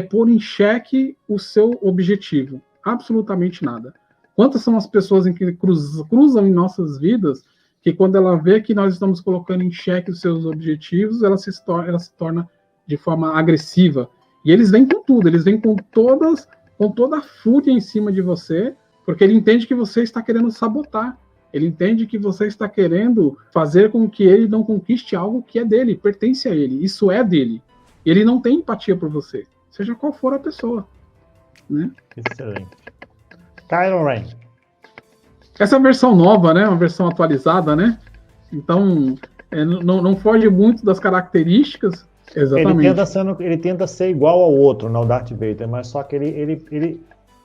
pôr em xeque o seu objetivo. Absolutamente nada. Quantas são as pessoas em que cruzam em nossas vidas que quando ela vê que nós estamos colocando em xeque os seus objetivos, ela se torna de forma agressiva. E eles vêm com tudo, eles vêm com toda a fúria em cima de você, porque ele entende que você está querendo sabotar. Ele entende que você está querendo fazer com que ele não conquiste algo que é dele, pertence a ele. Isso é dele. E ele não tem empatia por você, seja qual for a pessoa. Né? Excelente. Kylo Ren. Essa é a versão nova, né? Uma versão atualizada, né? Então, não foge muito das características. Exatamente. Ele tenta ser igual ao outro, não, Darth Vader, mas só que ele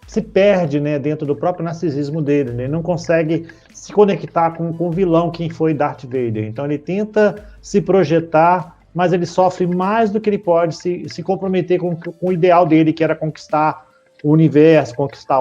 se perde, né, dentro do próprio narcisismo dele, né? Ele não consegue se conectar com o vilão quem foi Darth Vader. Então ele tenta se projetar, mas ele sofre mais do que ele pode se comprometer com o ideal dele, que era conquistar o universo, conquistar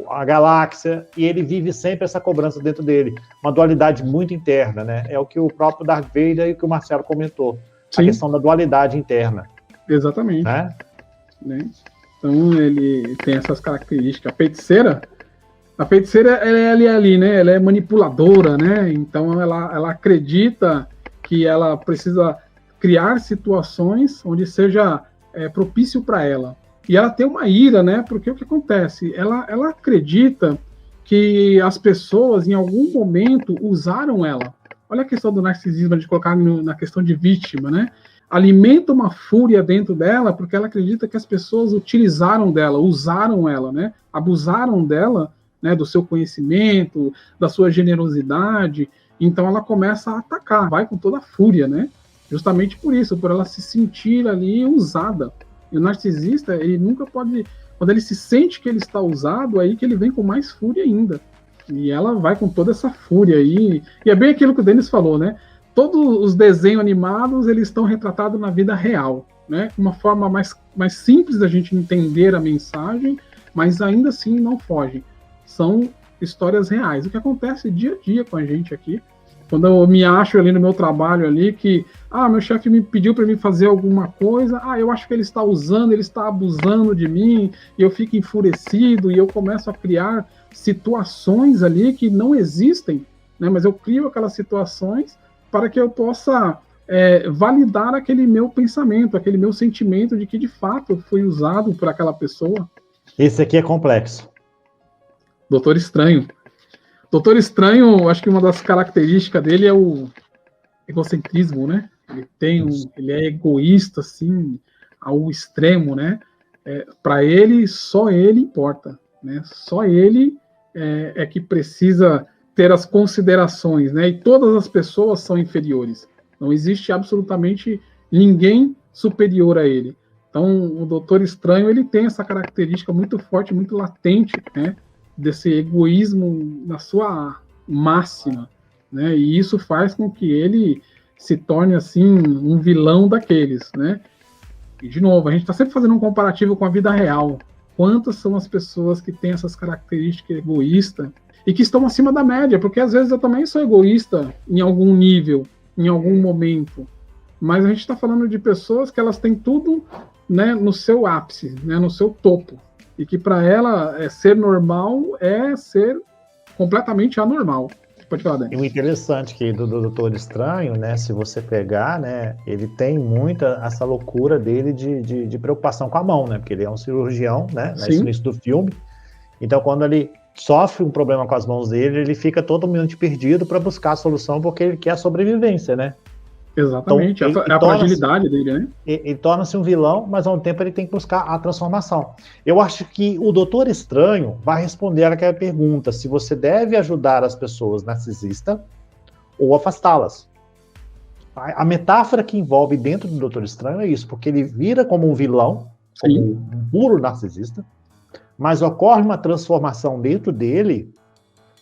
a galáxia, e ele vive sempre essa cobrança dentro dele, uma dualidade muito interna, né? É o que o próprio Darth Vader e o que o Marcelo comentou, Sim. A questão da dualidade interna. Exatamente. Né? Então, ele tem essas características. A feiticeira ela é ali, né? Ela é manipuladora, né? Então, ela acredita que ela precisa criar situações onde seja propício para ela. E ela tem uma ira, né? Porque o que acontece? Ela acredita que as pessoas, em algum momento, usaram ela. Olha a questão do narcisismo, de colocar na questão de vítima, né? Alimenta uma fúria dentro dela porque ela acredita que as pessoas utilizaram dela, usaram ela, né? Abusaram dela, né? Do seu conhecimento, da sua generosidade. Então ela começa a atacar, vai com toda a fúria, né? Justamente por isso, por ela se sentir ali usada. E o narcisista, ele nunca pode... Quando ele se sente que ele está usado, aí que ele vem com mais fúria ainda. E ela vai com toda essa fúria aí. E é bem aquilo que o Denis falou, né? Todos os desenhos animados, eles estão retratados na vida real, né? Uma forma mais simples da gente entender a mensagem, mas ainda assim não fogem. São histórias reais. O que acontece dia a dia com a gente aqui. Quando eu me acho ali no meu trabalho ali que, meu chefe me pediu para mim fazer alguma coisa, eu acho que ele está usando, ele está abusando de mim, e eu fico enfurecido, e eu começo a criar situações ali que não existem, né? Mas eu crio aquelas situações para que eu possa validar aquele meu pensamento, aquele meu sentimento de que de fato eu fui usado por aquela pessoa. Esse aqui é complexo. Doutor Estranho. Doutor Estranho, acho que uma das características dele é o egocentrismo, né? Ele é egoísta, assim, ao extremo, né? Para ele, só ele importa, né? Só ele é que precisa ter as considerações, né? E todas as pessoas são inferiores. Não existe absolutamente ninguém superior a ele. Então, o Doutor Estranho, ele tem essa característica muito forte, muito latente, né? Desse egoísmo na sua máxima, né? E isso faz com que ele se torne, assim, um vilão daqueles, né? E, de novo, a gente está sempre fazendo um comparativo com a vida real. Quantas são as pessoas que têm essas características egoístas e que estão acima da média? Porque, às vezes, eu também sou egoísta em algum nível, em algum momento. Mas a gente está falando de pessoas que elas têm tudo, né, no seu ápice, né, no seu topo. E que para ela ser normal é ser completamente anormal. Pode falar, Dani. E o interessante que do Doutor Estranho, né, se você pegar, né, ele tem muita essa loucura dele de preocupação com a mão, né, porque ele é um cirurgião, né, no início do filme. Então, quando ele sofre um problema com as mãos dele, ele fica totalmente perdido para buscar a solução, porque ele quer a sobrevivência, né? Exatamente, então, a fragilidade dele, né? Ele torna-se um vilão, mas ao mesmo tempo ele tem que buscar a transformação. Eu acho que o Doutor Estranho vai responder aquela pergunta, se você deve ajudar as pessoas narcisistas ou afastá-las. A metáfora que envolve dentro do Doutor Estranho é isso, porque ele vira como um vilão, como um puro narcisista, mas ocorre uma transformação dentro dele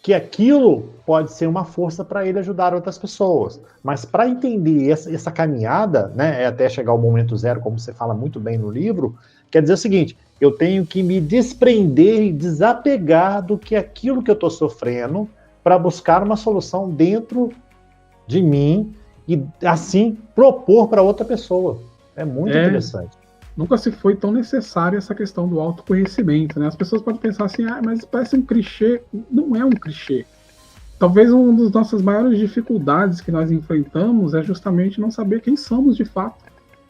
que aquilo pode ser uma força para ele ajudar outras pessoas. Mas para entender essa caminhada, né, até chegar ao momento zero, como você fala muito bem no livro, quer dizer o seguinte, eu tenho que me desprender e desapegar do que aquilo que eu estou sofrendo para buscar uma solução dentro de mim e, assim, propor para outra pessoa. É muito interessante. Nunca se foi tão necessária essa questão do autoconhecimento, né? As pessoas podem pensar assim, mas parece um clichê. Não é um clichê. Talvez uma das nossas maiores dificuldades que nós enfrentamos é justamente não saber quem somos de fato.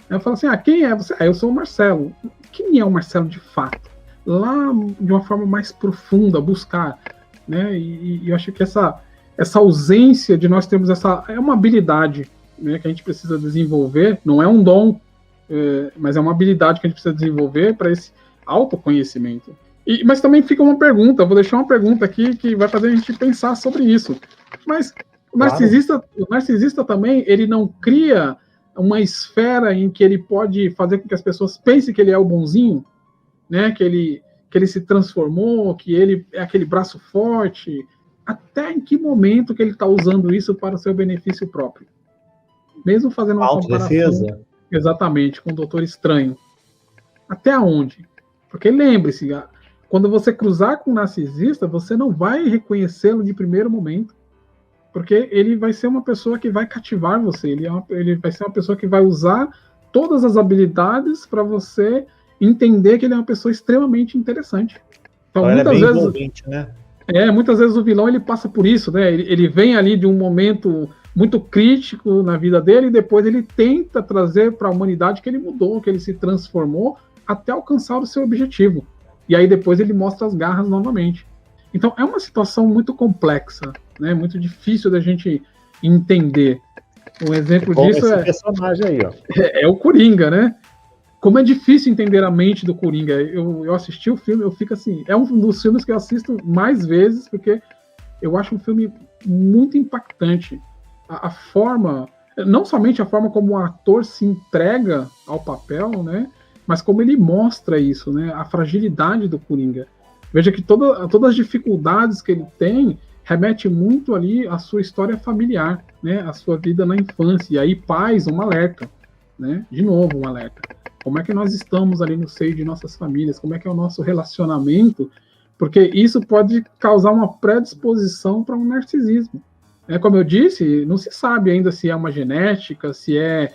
Eu falo assim, quem é você? Eu sou o Marcelo. Quem é o Marcelo de fato? Lá, de uma forma mais profunda, buscar, né? E eu acho que essa ausência de nós termos é uma habilidade, né, que a gente precisa desenvolver, não é um dom, mas é uma habilidade que a gente precisa desenvolver para esse autoconhecimento. Mas também fica uma pergunta, vou deixar uma pergunta aqui que vai fazer a gente pensar sobre isso. Mas o narcisista também, ele não cria uma esfera em que ele pode fazer com que as pessoas pensem que ele é o bonzinho, né? Que ele se transformou, que ele é aquele braço forte. Até em que momento que ele está usando isso para o seu benefício próprio? Mesmo fazendo uma comparação exatamente com o Doutor Estranho. Até onde? Porque lembre-se, quando você cruzar com um narcisista, você não vai reconhecê-lo de primeiro momento, porque ele vai ser uma pessoa que vai cativar você, ele vai ser uma pessoa que vai usar todas as habilidades para você entender que ele é uma pessoa extremamente interessante. Então, muitas vezes, envolvente, né? Muitas vezes o vilão ele passa por isso, né? Ele vem ali de um momento muito crítico na vida dele e depois ele tenta trazer para a humanidade que ele mudou, que ele se transformou até alcançar o seu objetivo. E aí depois ele mostra as garras novamente. Então é uma situação muito complexa, né? Muito difícil da gente entender. Um exemplo disso esse personagem aí, ó. É o Coringa, né? Como é difícil entender a mente do Coringa. Eu assisti o filme, eu fico assim... É um dos filmes que eu assisto mais vezes, porque eu acho um filme muito impactante. A forma... Não somente a forma como o ator se entrega ao papel, né? Mas como ele mostra isso, né? A fragilidade do Coringa. Veja que todas as dificuldades que ele tem remete muito ali à sua história familiar, né? A sua vida na infância. E aí, pais, um alerta, né? De novo, um alerta. Como é que nós estamos ali no seio de nossas famílias? Como é que é o nosso relacionamento? Porque isso pode causar uma predisposição para um narcisismo. Como eu disse, não se sabe ainda se é uma genética, se é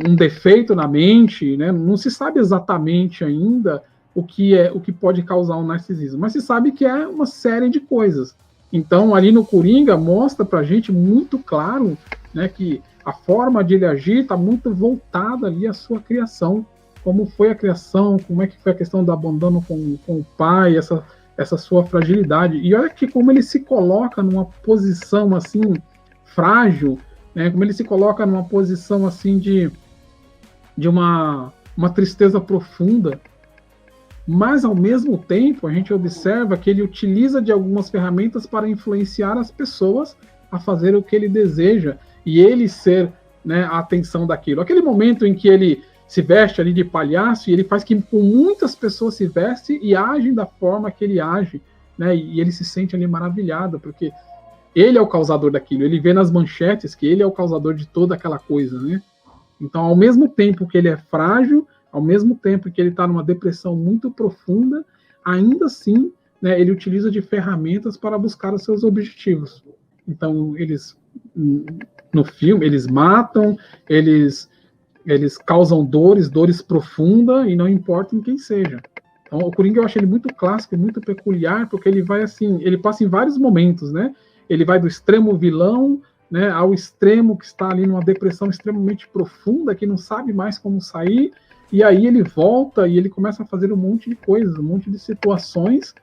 um defeito na mente, né? Não se sabe exatamente ainda o que pode causar um narcisismo, mas se sabe que é uma série de coisas. Então, ali no Coringa, mostra pra gente muito claro, né, que a forma de ele agir está muito voltada ali à sua criação. Como foi a criação, como é que foi a questão do abandono com o pai, essa sua fragilidade. E olha que como ele se coloca numa posição assim, frágil, né, como ele se coloca numa posição assim de uma tristeza profunda. Mas, ao mesmo tempo, a gente observa que ele utiliza de algumas ferramentas para influenciar as pessoas a fazer o que ele deseja e ele ser, né, a atenção daquilo. Aquele momento em que ele se veste ali de palhaço e ele faz que com muitas pessoas se veste e agem da forma que ele age, né, e ele se sente ali maravilhado, porque ele é o causador daquilo. Ele vê nas manchetes que ele é o causador de toda aquela coisa, né? Então, ao mesmo tempo que ele é frágil, ao mesmo tempo que ele está numa depressão muito profunda, ainda assim, né, ele utiliza de ferramentas para buscar os seus objetivos. Então, no filme, eles matam, eles causam dores profundas, e não importa em quem seja. Então, o Coringa eu acho ele muito clássico e muito peculiar, porque ele vai assim, ele passa em vários momentos, né? Ele vai do extremo vilão, né, ao extremo que está ali numa depressão extremamente profunda, que não sabe mais como sair, e aí ele volta e ele começa a fazer um monte de coisas, um monte de situações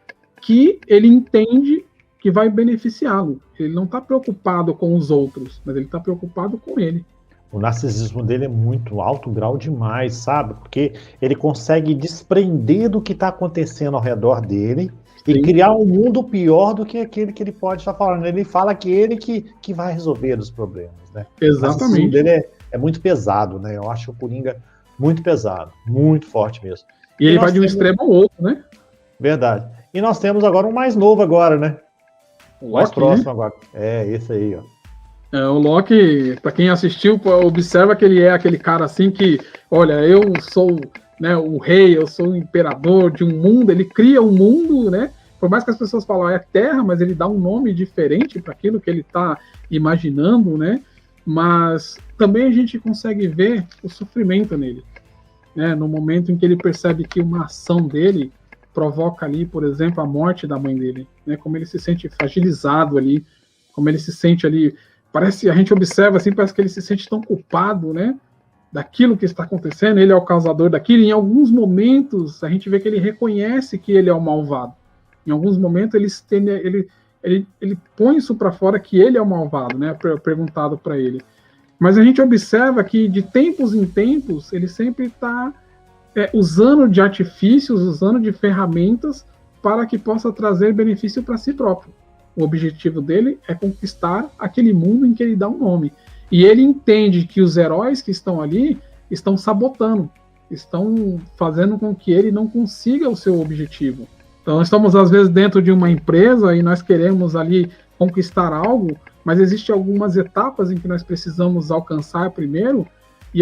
que ele entende que vai beneficiá-lo. Ele não está preocupado com os outros, mas ele está preocupado com ele. O narcisismo dele é muito alto grau demais, sabe? Porque ele consegue desprender do que está acontecendo ao redor dele e Sim. criar um mundo pior do que aquele que ele pode estar falando. Ele fala que ele que vai resolver os problemas, né? Exatamente. O narcisismo dele é muito pesado, né? Eu acho o Coringa muito pesado, muito forte mesmo. E ele vai de um extremo ao outro, né? Verdade. E nós temos agora um mais novo agora, né? O mais Loki, próximo, né? Agora. É, esse aí, ó. O Loki, para quem assistiu, observa que ele é aquele cara assim que, olha, eu sou, né, o rei, eu sou o imperador de um mundo, ele cria um mundo, né? Por mais que as pessoas falam é Terra, mas ele dá um nome diferente para aquilo que ele está imaginando, né? Mas também a gente consegue ver o sofrimento nele, né? No momento em que ele percebe que uma ação dele provoca ali, por exemplo, a morte da mãe dele, né? Como ele se sente fragilizado ali, como ele se sente ali, parece, a gente observa assim, parece que ele se sente tão culpado, né? Daquilo que está acontecendo, ele é o causador daquilo, e em alguns momentos a gente vê que ele reconhece que ele é o malvado. Em alguns momentos ele põe isso para fora que ele é o malvado, né? Perguntado para ele. Mas a gente observa que de tempos em tempos ele sempre está usando de artifícios, usando de ferramentas para que possa trazer benefício para si próprio. O objetivo dele é conquistar aquele mundo em que ele dá um nome. E ele entende que os heróis que estão ali estão sabotando, estão fazendo com que ele não consiga o seu objetivo. Então, estamos às vezes dentro de uma empresa e nós queremos ali conquistar algo, mas existem algumas etapas em que nós precisamos alcançar primeiro, e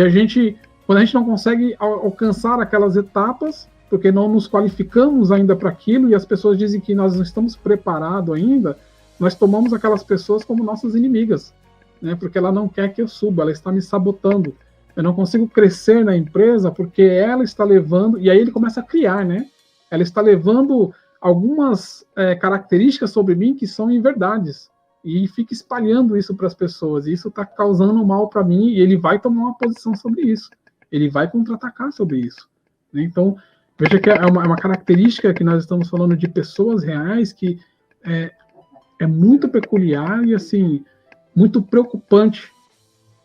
quando a gente não consegue alcançar aquelas etapas, porque não nos qualificamos ainda para aquilo, e as pessoas dizem que nós não estamos preparados ainda, nós tomamos aquelas pessoas como nossas inimigas, né? Porque ela não quer que eu suba, ela está me sabotando. Eu não consigo crescer na empresa porque ela está levando, e aí ele começa a criar, né? Ela está levando algumas características sobre mim que são inverdades, e fica espalhando isso para as pessoas, e isso está causando mal para mim, e ele vai tomar uma posição sobre isso, ele vai contra-atacar sobre isso, né? Então, veja que é uma característica que nós estamos falando de pessoas reais que é muito peculiar e, assim, muito preocupante,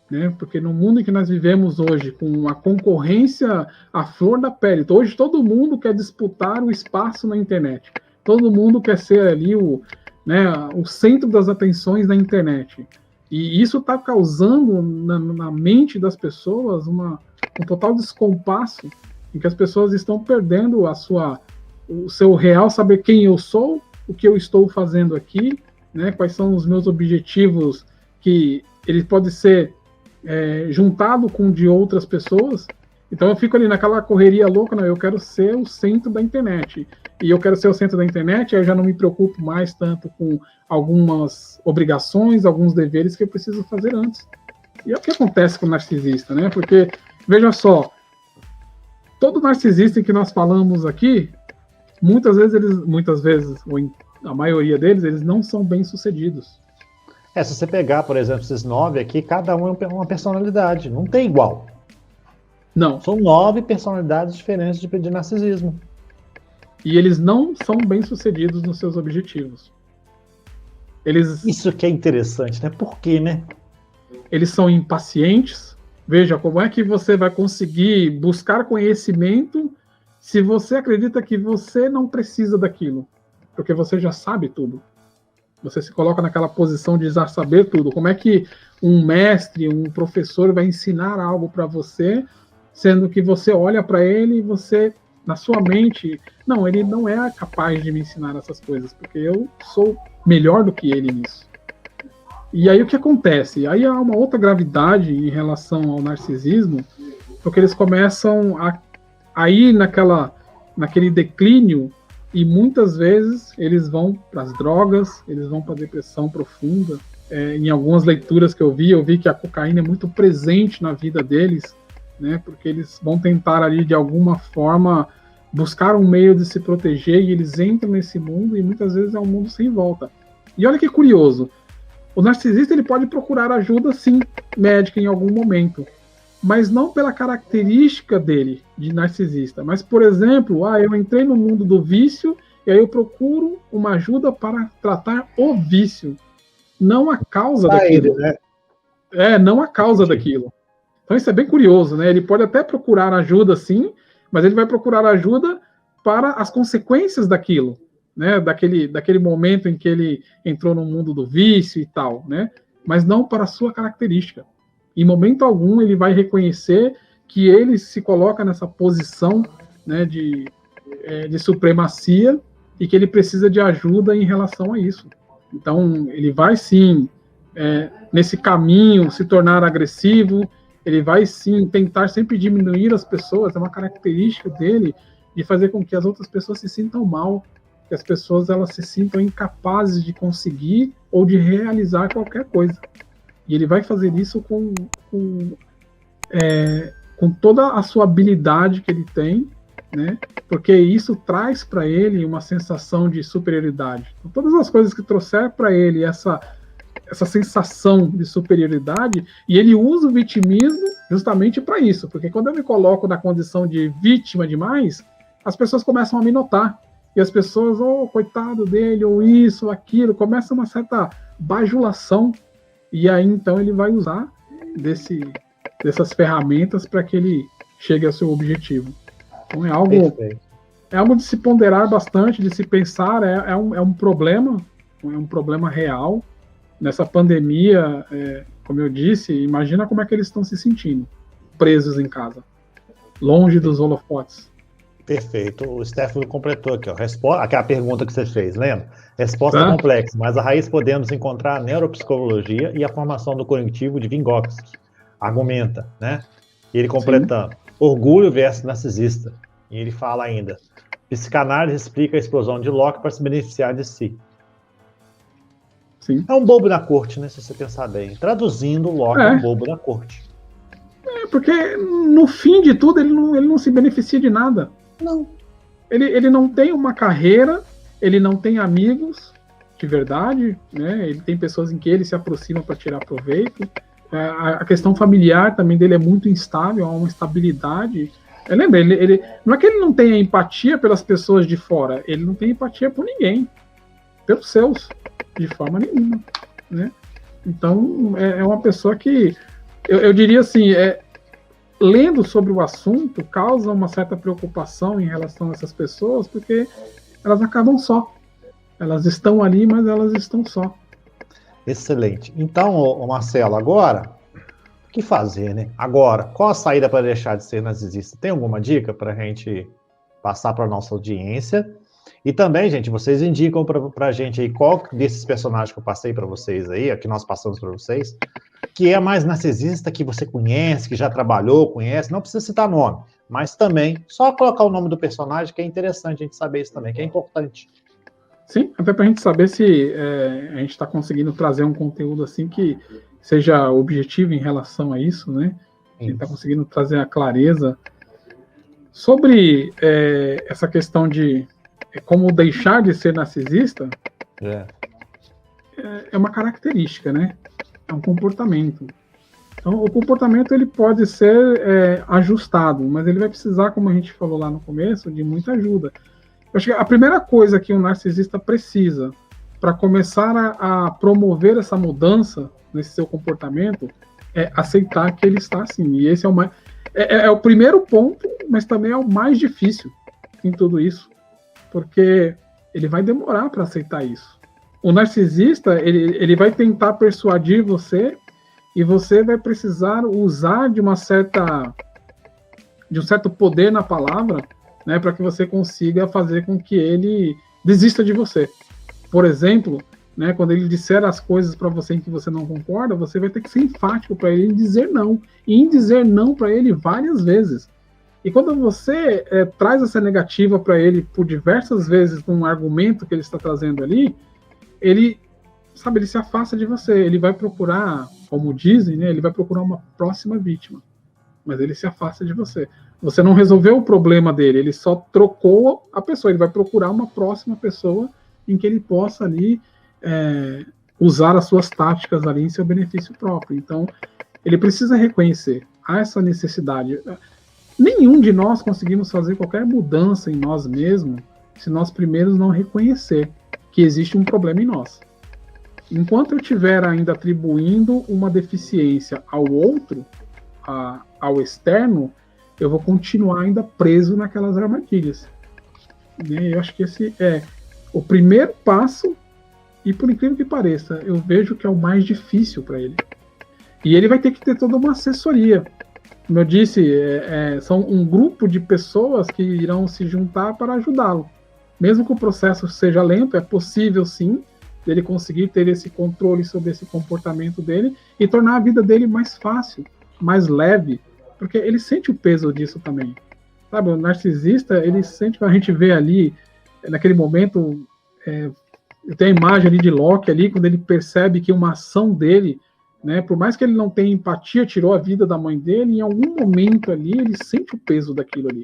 né? Porque no mundo em que nós vivemos hoje, com a concorrência à flor da pele, hoje todo mundo quer disputar o espaço na internet, todo mundo quer ser ali o centro das atenções na internet, e isso está causando na mente das pessoas um total descompasso, em que as pessoas estão perdendo o seu real saber quem eu sou, o que eu estou fazendo aqui, né, quais são os meus objetivos, que ele pode ser juntado com de outras pessoas. Então eu fico ali naquela correria louca, eu quero ser o centro da internet, e eu quero ser o centro da internet, aí eu já não me preocupo mais tanto com algumas obrigações, alguns deveres que eu preciso fazer antes. E é o que acontece com o narcisista, né? Porque, veja só, todo narcisista em que nós falamos aqui, muitas vezes, ou a maioria deles, eles não são bem-sucedidos. Se você pegar, por exemplo, esses 9 aqui, cada um é uma personalidade, não tem igual. Não. São 9 personalidades diferentes de narcisismo. E eles não são bem-sucedidos nos seus objetivos. Isso que é interessante, né? Por quê, né? Eles são impacientes. Veja, como é que você vai conseguir buscar conhecimento se você acredita que você não precisa daquilo? Porque você já sabe tudo. Você se coloca naquela posição de já saber tudo. Como é que um mestre, um professor vai ensinar algo para você, sendo que você olha para ele e você, na sua mente, não, ele não é capaz de me ensinar essas coisas, porque eu sou melhor do que ele nisso. E aí o que acontece? Aí há uma outra gravidade em relação ao narcisismo, porque eles começam a ir naquele declínio, e muitas vezes eles vão para as drogas, eles vão para a depressão profunda. Em algumas leituras que eu vi que a cocaína é muito presente na vida deles, né, porque eles vão tentar ali de alguma forma buscar um meio de se proteger, e eles entram nesse mundo, e muitas vezes é um mundo sem volta. E olha que curioso, o narcisista ele pode procurar ajuda, sim, médica em algum momento, mas não pela característica dele de narcisista, mas, por exemplo, eu entrei no mundo do vício, e aí eu procuro uma ajuda para tratar o vício, não a causa daquilo. Ele, né? Não a causa daquilo. Então isso é bem curioso, né? Ele pode até procurar ajuda, sim, mas ele vai procurar ajuda para as consequências daquilo, né? Daquele momento em que ele entrou no mundo do vício e tal, né? Mas não para a sua característica. Em momento algum ele vai reconhecer que ele se coloca nessa posição, né, de supremacia, e que ele precisa de ajuda em relação a isso. Então ele vai sim, nesse caminho, se tornar agressivo, ele vai sim tentar sempre diminuir as pessoas, é uma característica dele de fazer com que as outras pessoas se sintam mal, que as pessoas elas se sintam incapazes de conseguir ou de realizar qualquer coisa. E ele vai fazer isso com toda a sua habilidade que ele tem, né? Porque isso traz para ele uma sensação de superioridade. Então, todas as coisas que trouxer para ele essa sensação de superioridade, e ele usa o vitimismo justamente para isso, porque quando eu me coloco na condição de vítima demais, as pessoas começam a me notar, e as pessoas, coitado dele, ou isso, ou aquilo, começa uma certa bajulação, e aí então ele vai usar dessas ferramentas para que ele chegue ao seu objetivo. Então é algo de se ponderar bastante, de se pensar, é um problema real. Nessa pandemia, como eu disse, imagina como é que eles estão se sentindo, presos em casa, longe dos holofotes. Perfeito. O Stefano completou aqui, aquela pergunta que você fez, lembra? Resposta complexa, mas a raiz podemos encontrar a neuropsicologia e a formação do cognitivo de Vygotsky. Argumenta, né? E ele completando. Sim. Orgulho versus narcisista. E ele fala ainda, psicanálise explica a explosão de Locke para se beneficiar de si. Sim. É um bobo da corte, né? Se você pensar bem. Traduzindo, Locke é um bobo da corte. Porque no fim de tudo ele não se beneficia de nada. Não. Ele não tem uma carreira, ele não tem amigos de verdade, né? Ele tem pessoas em que ele se aproxima para tirar proveito. A questão familiar também dele é muito instável, há uma instabilidade. Lembra, ele não é que ele não tenha empatia pelas pessoas de fora, ele não tem empatia por ninguém, pelos seus, de forma nenhuma, né? Então, é uma pessoa que, eu diria assim, lendo sobre o assunto, causa uma certa preocupação em relação a essas pessoas, porque elas acabam só. Elas estão ali, mas elas estão só. Excelente. Então, Marcelo, agora, o que fazer, né? Agora, qual a saída para deixar de ser narcisista? Tem alguma dica para a gente passar para a nossa audiência? E também, gente, vocês indicam para a gente aí qual desses personagens que eu passei para vocês aí, que nós passamos para vocês, que é mais narcisista, que você conhece, que já trabalhou, conhece, não precisa citar nome, mas também só colocar o nome do personagem, que é interessante a gente saber isso também, que é importante. Sim, até para a gente saber se a gente está conseguindo trazer um conteúdo assim que seja objetivo em relação a isso, né? A gente está conseguindo trazer a clareza sobre essa questão de como deixar de ser narcisista. É uma característica, né? É um comportamento. Então, o comportamento ele pode ser ajustado, mas ele vai precisar, como a gente falou lá no começo, de muita ajuda. Eu acho que a primeira coisa que um narcisista precisa para começar a promover essa mudança nesse seu comportamento é aceitar que ele está assim. E esse é o primeiro ponto, mas também é o mais difícil em tudo isso, porque ele vai demorar para aceitar isso. O narcisista, ele vai tentar persuadir você e você vai precisar usar de um certo poder na palavra, né, para que você consiga fazer com que ele desista de você. Por exemplo, né, quando ele disser as coisas para você em que você não concorda, você vai ter que ser enfático para ele em dizer não. E em dizer não para ele várias vezes. E quando você traz essa negativa para ele por diversas vezes num argumento que ele está trazendo ali, ele se afasta de você. Ele vai procurar, como dizem, né, ele vai procurar uma próxima vítima. Mas ele se afasta de você. Você não resolveu o problema dele, ele só trocou a pessoa. Ele vai procurar uma próxima pessoa em que ele possa ali usar as suas táticas ali em seu benefício próprio. Então, ele precisa reconhecer essa necessidade. Nenhum de nós conseguimos fazer qualquer mudança em nós mesmos se nós primeiro não reconhecer que existe um problema em nós. Enquanto eu estiver ainda atribuindo uma deficiência ao outro, ao externo, eu vou continuar ainda preso naquelas armadilhas. E eu acho que esse é o primeiro passo, e por incrível que pareça, eu vejo que é o mais difícil para ele. E ele vai ter que ter toda uma assessoria. Como eu disse, são um grupo de pessoas que irão se juntar para ajudá-lo. Mesmo que o processo seja lento, é possível sim ele conseguir ter esse controle sobre esse comportamento dele e tornar a vida dele mais fácil, mais leve, porque ele sente o peso disso também. Sabe, o narcisista, ele sente, a gente vê ali, naquele momento, tem a imagem ali de Locke ali, quando ele percebe que uma ação dele, né, por mais que ele não tenha empatia, tirou a vida da mãe dele, em algum momento ali, ele sente o peso daquilo ali.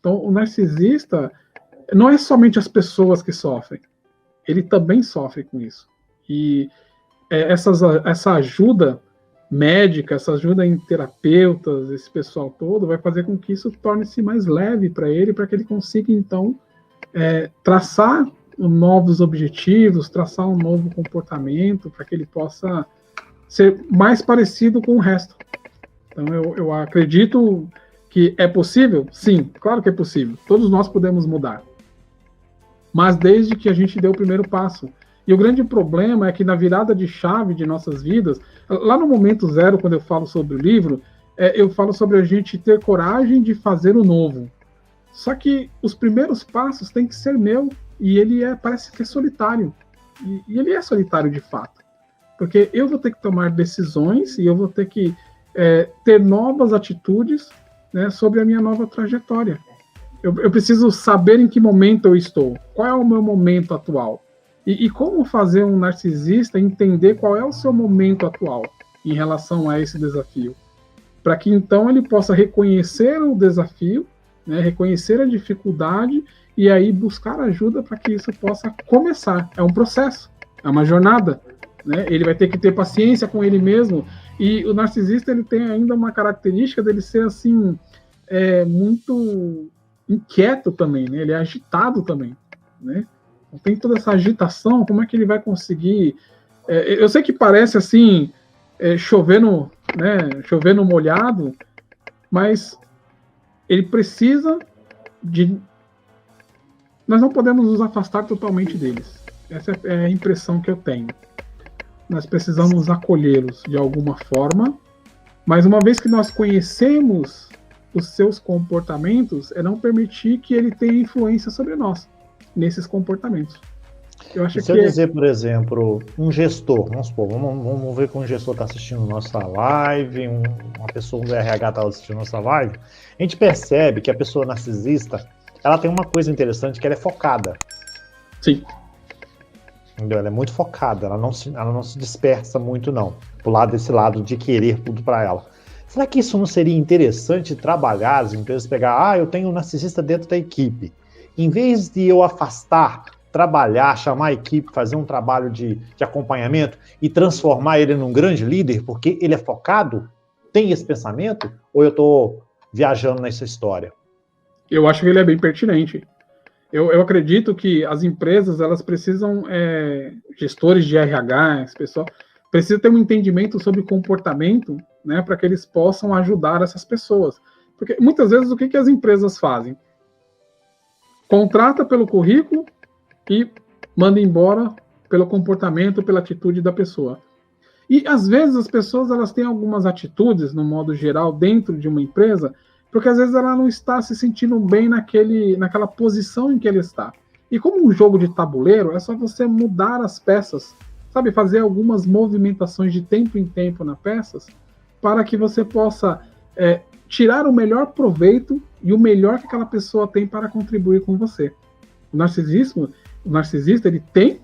Então, o narcisista não é somente as pessoas que sofrem, ele também sofre com isso. E essa ajuda médica, essa ajuda em terapeutas, esse pessoal todo, vai fazer com que isso torne-se mais leve para ele, para que ele consiga, então, traçar novos objetivos, traçar um novo comportamento, para que ele possa ser mais parecido com o resto. Então, eu acredito que é possível? Sim, claro que é possível. Todos nós podemos mudar. Mas desde que a gente dê o primeiro passo. E o grande problema é que na virada de chave de nossas vidas, lá no momento zero, quando eu falo sobre o livro, eu falo sobre a gente ter coragem de fazer o novo. Só que os primeiros passos têm que ser meu, e ele parece que é solitário. E ele é solitário de fato. Porque eu vou ter que tomar decisões e eu vou ter que ter novas atitudes, né, sobre a minha nova trajetória. Eu preciso saber em que momento eu estou, qual é o meu momento atual. E como fazer um narcisista entender qual é o seu momento atual em relação a esse desafio. Para que então ele possa reconhecer o desafio, né, reconhecer a dificuldade e aí buscar ajuda para que isso possa começar. É um processo, é uma jornada. Né? Ele vai ter que ter paciência com ele mesmo. E o narcisista ele tem ainda uma característica dele ser assim, muito inquieto também, né? Ele é agitado também, né? Então, tem toda essa agitação, como é que ele vai conseguir... eu sei que parece assim, chover no molhado, mas ele precisa de... Nós não podemos nos afastar totalmente deles. Essa é a impressão que eu tenho. Nós precisamos acolhê-los de alguma forma, mas uma vez que nós conhecemos os seus comportamentos, é não permitir que ele tenha influência sobre nós, nesses comportamentos. Eu acho Se eu dizer, por exemplo, um gestor, vamos supor, vamos ver que um gestor está assistindo nossa live, uma pessoa do RH está assistindo nossa live, a gente percebe que a pessoa narcisista, ela tem uma coisa interessante, que ela é focada. Sim. Entendeu? Ela é muito focada, ela não se dispersa muito, não, pro lado desse lado de querer tudo para ela. Será que isso não seria interessante trabalhar, as empresas pegar, eu tenho um narcisista dentro da equipe, em vez de eu afastar, trabalhar, chamar a equipe, fazer um trabalho de acompanhamento e transformar ele num grande líder, porque ele é focado? Tem esse pensamento? Ou eu estou viajando nessa história? Eu acho que ele é bem pertinente. Eu acredito que as empresas, elas precisam, gestores de RH, esse pessoal, precisa ter um entendimento sobre comportamento, né, para que eles possam ajudar essas pessoas. Porque muitas vezes o que as empresas fazem? Contrata pelo currículo e manda embora pelo comportamento, pela atitude da pessoa. E às vezes as pessoas elas têm algumas atitudes, no modo geral, dentro de uma empresa, porque às vezes ela não está se sentindo bem naquela posição em que ela está. E como um jogo de tabuleiro, é só você mudar as peças, sabe, fazer algumas movimentações de tempo em tempo nas peças, para que você possa tirar o melhor proveito e o melhor que aquela pessoa tem para contribuir com você. O narcisista, ele tem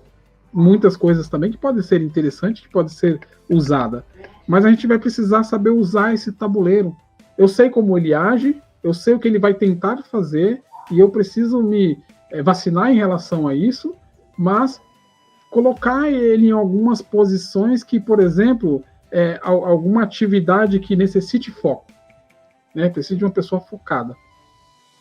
muitas coisas também que podem ser interessantes, que podem ser usadas, mas a gente vai precisar saber usar esse tabuleiro. Eu sei como ele age, eu sei o que ele vai tentar fazer, e eu preciso me vacinar em relação a isso, mas colocar ele em algumas posições que, por exemplo, alguma atividade que necessite foco, né? Precisa de uma pessoa focada.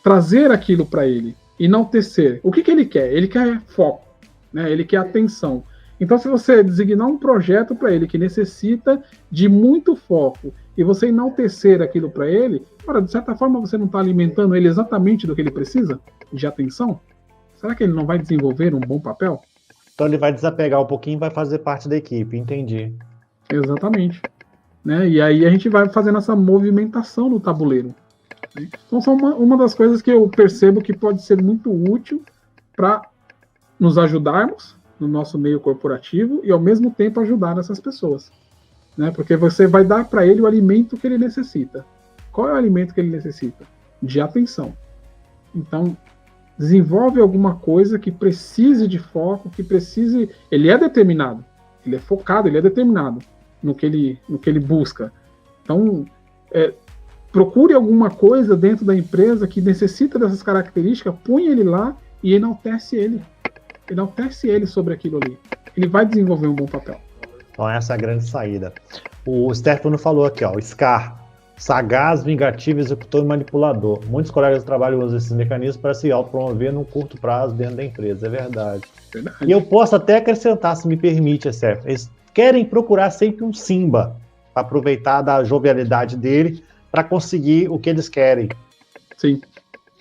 Trazer aquilo para ele, e não tecer. O que ele quer? Ele quer foco, né? Ele quer atenção. Então, se você designar um projeto para ele que necessita de muito foco, e você enaltecer aquilo para ele, de certa forma você não está alimentando ele exatamente do que ele precisa? De atenção? Será que ele não vai desenvolver um bom papel? Então ele vai desapegar um pouquinho e vai fazer parte da equipe, entendi. Exatamente. Né? E aí a gente vai fazendo essa movimentação no tabuleiro. Né? Então são uma das coisas que eu percebo que pode ser muito útil para nos ajudarmos no nosso meio corporativo e ao mesmo tempo ajudar essas pessoas. Né? Porque você vai dar para ele o alimento que ele necessita. Qual é o alimento que ele necessita? De atenção. Então, desenvolve alguma coisa que precise de foco, que precise... Ele é determinado, ele é focado, ele é determinado no que ele busca. Então, procure alguma coisa dentro da empresa que necessita dessas características, põe ele lá e enaltece ele. Enaltece ele sobre aquilo ali. Ele vai desenvolver um bom papel. Então essa é a grande saída. O Stefano falou aqui, SCAR, sagaz, vingativo, executor e manipulador. Muitos colegas de trabalho usam esses mecanismos para se autopromover no curto prazo dentro da empresa, é verdade. E eu posso até acrescentar, se me permite, Stefano, eles querem procurar sempre um Simba, para aproveitar da jovialidade dele, para conseguir o que eles querem. Sim,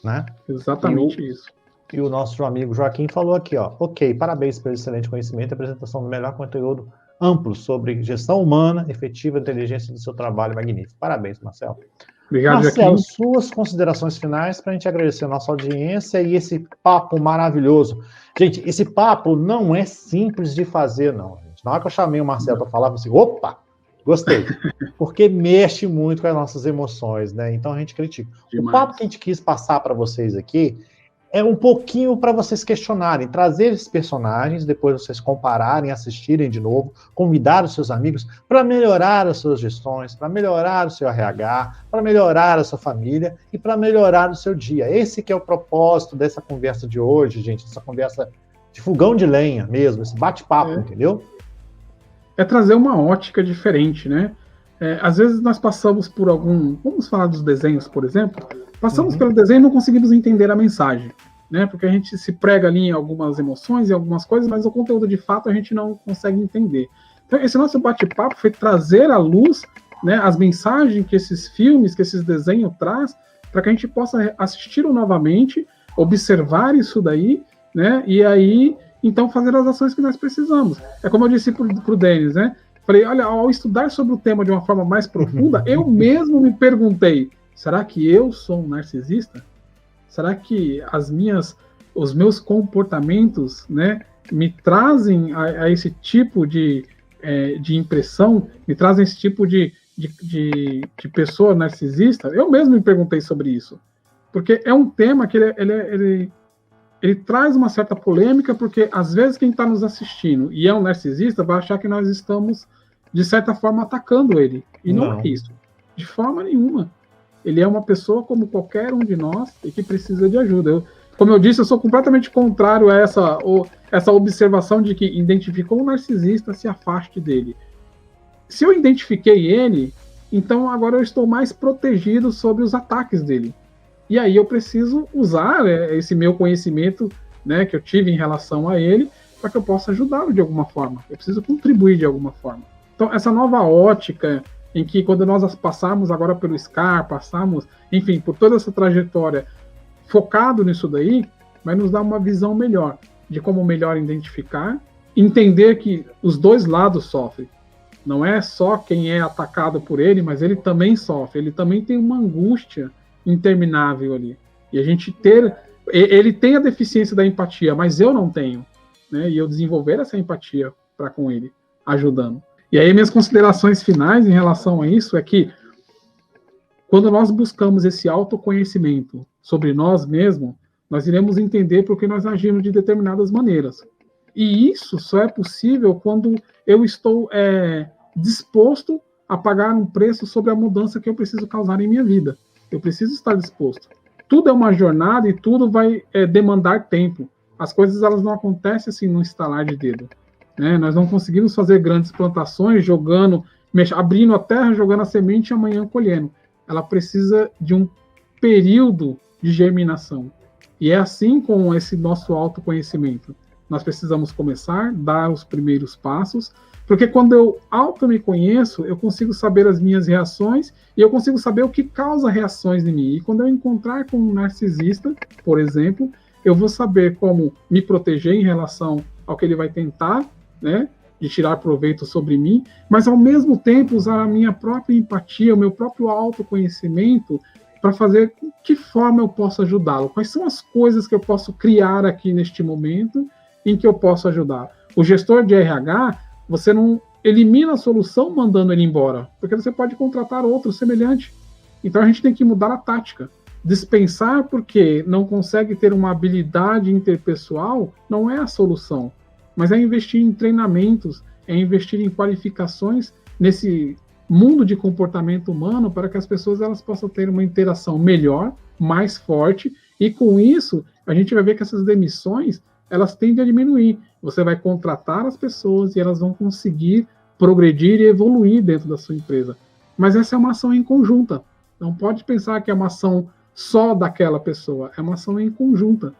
né? Exatamente isso. E o nosso amigo Joaquim falou aqui, ok, parabéns pelo excelente conhecimento e apresentação do melhor conteúdo amplo sobre gestão humana, efetiva e inteligência do seu trabalho magnífico. Parabéns, Marcelo. Obrigado, Marcelo, Joaquim. suas considerações finais para a gente agradecer a nossa audiência e esse papo maravilhoso. Gente, esse papo não é simples de fazer, não. Gente. Na hora que eu chamei o Marcelo para falar, eu falei assim, opa, Gostei. Porque mexe muito com as nossas emoções, né? Então a gente critica. Demais. O papo que a gente quis passar para vocês aqui é um pouquinho para vocês questionarem, trazer esses personagens, depois vocês compararem, assistirem de novo, convidar os seus amigos para melhorar as suas gestões, para melhorar o seu RH, para melhorar a sua família e para melhorar o seu dia. Esse que é o propósito dessa conversa de hoje, gente, essa conversa de fogão de lenha mesmo, esse bate-papo, entendeu? É trazer uma ótica diferente, né? Às vezes nós passamos por vamos falar dos desenhos, por exemplo, passamos pelo desenho e não conseguimos entender a mensagem, né? Porque a gente se prega ali em algumas emoções e algumas coisas, mas o conteúdo de fato a gente não consegue entender. Então esse nosso bate-papo foi trazer à luz, né, as mensagens que esses filmes, que esses desenhos traz, para que a gente possa assistir novamente, observar isso daí, né? E aí então fazer as ações que nós precisamos. É como eu disse para o Denis, né? Falei, olha, ao estudar sobre o tema de uma forma mais profunda, eu mesmo me perguntei, será que eu sou um narcisista? Será que os meus comportamentos, né, me trazem a esse tipo de impressão, me trazem esse tipo de pessoa narcisista? Eu mesmo me perguntei sobre isso. Porque é um tema que ele traz uma certa polêmica, porque às vezes quem está nos assistindo e é um narcisista vai achar que nós estamos, de certa forma, atacando ele. E não é isso. De forma nenhuma. Ele é uma pessoa como qualquer um de nós e que precisa de ajuda. Como eu disse, eu sou completamente contrário a essa observação de que identificou um narcisista, se afaste dele. Se eu identifiquei ele, então agora eu estou mais protegido sobre os ataques dele. E aí eu preciso usar esse meu conhecimento, né, que eu tive em relação a ele, para que eu possa ajudá-lo de alguma forma. Eu preciso contribuir de alguma forma. Então, essa nova ótica em que quando nós passamos agora pelo SCAR, enfim, por toda essa trajetória, focado nisso daí, vai nos dar uma visão melhor de como melhor identificar, entender que os dois lados sofrem. Não é só quem é atacado por ele, mas ele também sofre. Ele também tem uma angústia interminável ali. E a gente ele tem a deficiência da empatia, mas eu não tenho, né? E eu desenvolver essa empatia para com ele, ajudando. E aí minhas considerações finais em relação a isso é que quando nós buscamos esse autoconhecimento sobre nós mesmos, nós iremos entender por que nós agimos de determinadas maneiras. E isso só é possível quando eu estou disposto a pagar um preço sobre a mudança que eu preciso causar em minha vida. Eu preciso estar disposto. Tudo é uma jornada e tudo vai demandar tempo. As coisas elas não acontecem assim num estalar de dedo. Né? Nós não conseguimos fazer grandes plantações abrindo a terra, jogando a semente e amanhã colhendo. Ela precisa de um período de germinação. E é assim com esse nosso autoconhecimento. Nós precisamos começar, dar os primeiros passos, porque quando eu me conheço, eu consigo saber as minhas reações e eu consigo saber o que causa reações em mim. E quando eu encontrar com um narcisista, por exemplo, eu vou saber como me proteger em relação ao que ele vai tentar, né, de tirar proveito sobre mim, mas ao mesmo tempo usar a minha própria empatia, o meu próprio autoconhecimento para fazer de que forma eu posso ajudá-lo. Quais são as coisas que eu posso criar aqui neste momento em que eu posso ajudar? O gestor de RH, você não elimina a solução mandando ele embora, porque você pode contratar outro semelhante. Então a gente tem que mudar a tática. Dispensar porque não consegue ter uma habilidade interpessoal não é a solução, mas é investir em treinamentos, é investir em qualificações nesse mundo de comportamento humano para que as pessoas elas possam ter uma interação melhor, mais forte, e com isso a gente vai ver que essas demissões elas tendem a diminuir. Você vai contratar as pessoas e elas vão conseguir progredir e evoluir dentro da sua empresa. Mas essa é uma ação em conjunta. Não pode pensar que é uma ação só daquela pessoa, é uma ação em conjunta.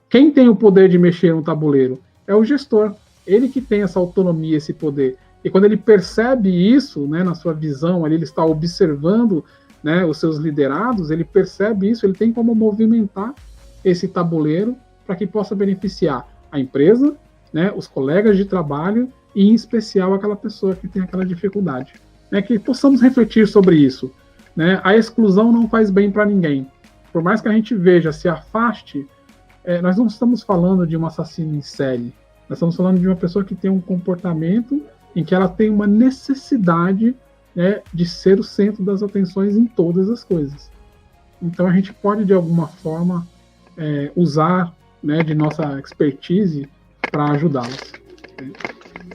Quem tem o poder de mexer no tabuleiro é o gestor. Ele que tem essa autonomia, esse poder. E quando ele percebe isso, né, na sua visão, ali ele está observando, né, os seus liderados, ele percebe isso, ele tem como movimentar esse tabuleiro para que possa beneficiar a empresa, né, os colegas de trabalho e, em especial, aquela pessoa que tem aquela dificuldade. Né, que possamos refletir sobre isso. Né? A exclusão não faz bem para ninguém. Por mais que a gente veja, se afaste, nós não estamos falando de um assassino em série. Nós estamos falando de uma pessoa que tem um comportamento em que ela tem uma necessidade de ser o centro das atenções em todas as coisas. Então a gente pode, de alguma forma, usar, né, de nossa expertise para ajudá-los.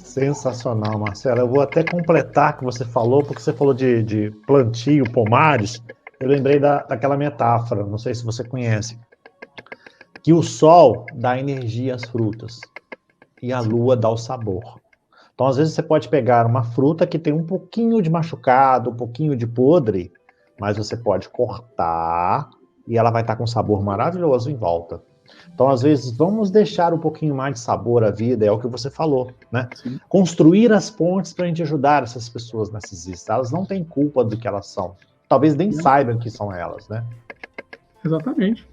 Sensacional, Marcelo. Eu vou até completar o que você falou, porque você falou de plantio, pomares. Eu lembrei daquela metáfora, não sei se você conhece, que o sol dá energia às frutas e a lua dá o sabor. Então, às vezes, você pode pegar uma fruta que tem um pouquinho de machucado, um pouquinho de podre, mas você pode cortar e ela vai estar com um sabor maravilhoso em volta. Então, às vezes, vamos deixar um pouquinho mais de sabor à vida, é o que você falou, né? Sim. Construir as pontes para a gente ajudar essas pessoas narcisistas. Elas não têm culpa do que elas são. Talvez nem saibam que são elas, né? Exatamente.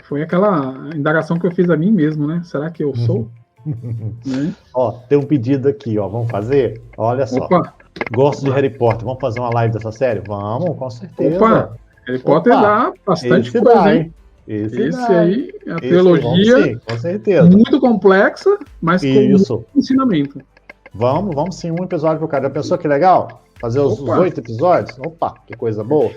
Foi aquela indagação que eu fiz a mim mesmo, né? Será que eu sou? Né? Ó, tem um pedido aqui, ó. Vamos fazer? Olha só. Opa. Gosto de Harry Potter. Vamos fazer uma live dessa série? Vamos, com certeza. Opa! Harry Potter dá bastante coisa, dá, hein? Esse dá, aí é a teologia sim, com certeza. Muito complexa, mas com muito ensinamento. Vamos sim, um episódio por cada. Já pensou que legal? Fazer os 8 episódios? Opa, que coisa boa.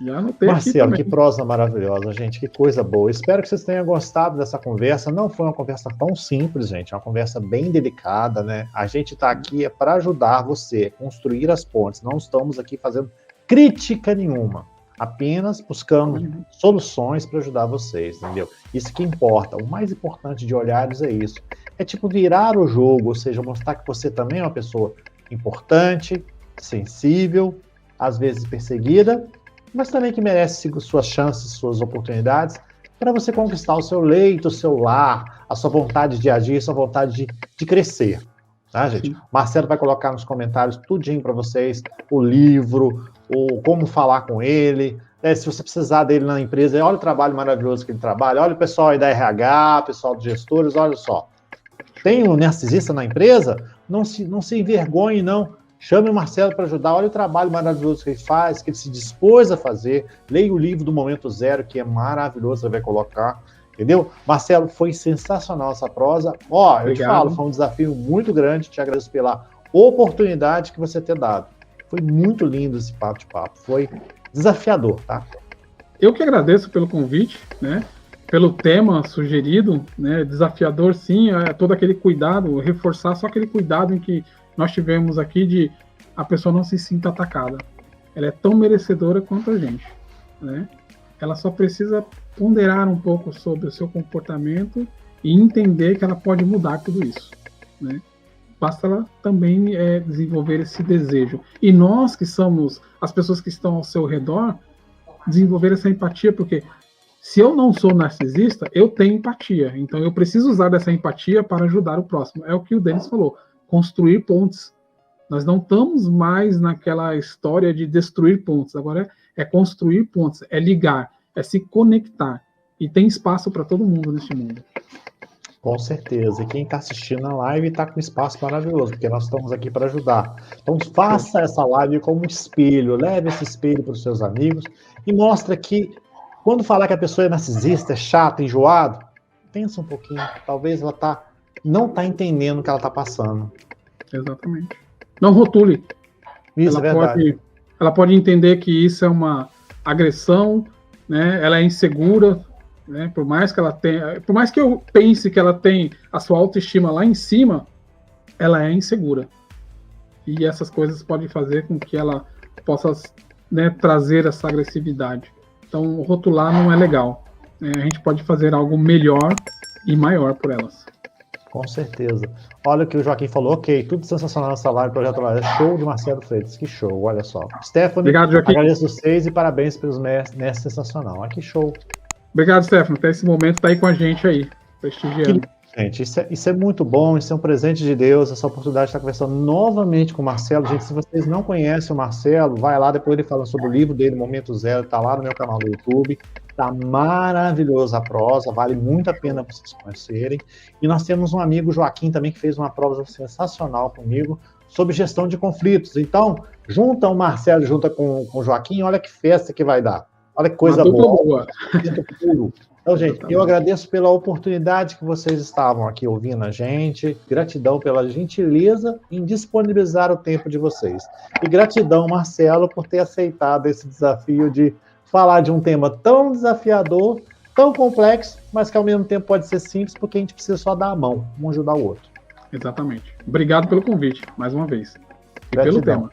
Já anotei. Marcelo, que prosa maravilhosa, gente, que coisa boa. Espero que vocês tenham gostado dessa conversa. Não foi uma conversa tão simples, gente, é uma conversa bem delicada, né? A gente está aqui para ajudar você a construir as pontes. Não estamos aqui fazendo crítica nenhuma, apenas buscando soluções para ajudar vocês, entendeu? Isso que importa. O mais importante de Olhares é isso. É tipo virar o jogo, ou seja, mostrar que você também é uma pessoa importante, sensível, às vezes perseguida, mas também que merece suas chances, suas oportunidades, para você conquistar o seu leito, o seu lar, a sua vontade de agir, a sua vontade de crescer. Tá, gente? Marcelo vai colocar nos comentários tudinho para vocês, o livro, como falar com ele, se você precisar dele na empresa, olha o trabalho maravilhoso que ele trabalha, olha o pessoal aí da RH, pessoal dos gestores, olha só. Tem um narcisista na empresa? Não se envergonhe, não. Chame o Marcelo para ajudar, olha o trabalho maravilhoso que ele faz, que ele se dispôs a fazer. Leia o livro do Momento Zero, que é maravilhoso, ele vai colocar, entendeu? Marcelo, foi sensacional essa prosa. Ó, eu te falo, foi um desafio muito grande, te agradeço pela oportunidade que você ter dado. Foi muito lindo esse papo, foi desafiador, tá? Eu que agradeço pelo convite, né? Pelo tema sugerido, né? Desafiador, sim, todo aquele cuidado, reforçar só aquele cuidado em que nós tivemos aqui de a pessoa não se sinta atacada. Ela é tão merecedora quanto a gente, né? Ela só precisa ponderar um pouco sobre o seu comportamento e entender que ela pode mudar tudo isso, né? Basta ela também desenvolver esse desejo. E nós que somos as pessoas que estão ao seu redor, desenvolver essa empatia, porque se eu não sou narcisista, eu tenho empatia. Então eu preciso usar dessa empatia para ajudar o próximo. É o que o Denis falou. Construir pontes. Nós não estamos mais naquela história de destruir pontes. Agora é construir pontes, é ligar, é se conectar. E tem espaço para todo mundo neste mundo. Com certeza. E quem está assistindo a live está com espaço maravilhoso, porque nós estamos aqui para ajudar. Então faça essa live como um espelho. Leve esse espelho para os seus amigos e mostra que quando falar que a pessoa é narcisista, é chata, enjoado, pensa um pouquinho. Talvez ela não está entendendo o que ela está passando. Exatamente. Não rotule. Isso é verdade. Ela pode entender que isso é uma agressão, né? Ela é insegura, né? Por mais que eu pense que ela tem a sua autoestima lá em cima, ela é insegura. E essas coisas podem fazer com que ela possa, né, trazer essa agressividade. Então, rotular não é legal. A gente pode fazer algo melhor e maior por elas. Com certeza. Olha o que o Joaquim falou, ok, tudo sensacional nessa live, projeto live, show de Marcelo Freitas, que show, olha só. Stephanie, obrigado, Joaquim. Agradeço vocês e parabéns pelos mestres, sensacional, olha que show. Obrigado, Stephanie, até esse momento tá aí com a gente aí, prestigiando. Gente, isso é muito bom, isso é um presente de Deus, essa oportunidade de estar conversando novamente com o Marcelo. Gente, se vocês não conhecem o Marcelo, vai lá, depois ele fala sobre o livro dele, Momento Zero, tá lá no meu canal do YouTube. Tá maravilhosa a prosa, vale muito a pena vocês conhecerem. E nós temos um amigo, Joaquim, também, que fez uma prosa sensacional comigo sobre gestão de conflitos. Então, junta o Marcelo, junta com o Joaquim, olha que festa que vai dar. Olha que coisa boa. Então, gente, eu agradeço pela oportunidade que vocês estavam aqui ouvindo a gente. Gratidão pela gentileza em disponibilizar o tempo de vocês. E gratidão, Marcelo, por ter aceitado esse desafio de falar de um tema tão desafiador, tão complexo, mas que ao mesmo tempo pode ser simples, porque a gente precisa só dar a mão, um ajudar o outro. Exatamente. Obrigado pelo convite, mais uma vez. E Gratidão. pelo tema.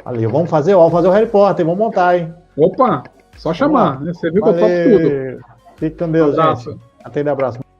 Valeu, vamos fazer o Harry Potter, vamos montar, hein? Opa, só chamar, né? Você viu que eu topo tudo. Fique com Deus, Abraço. gente. Até abraço.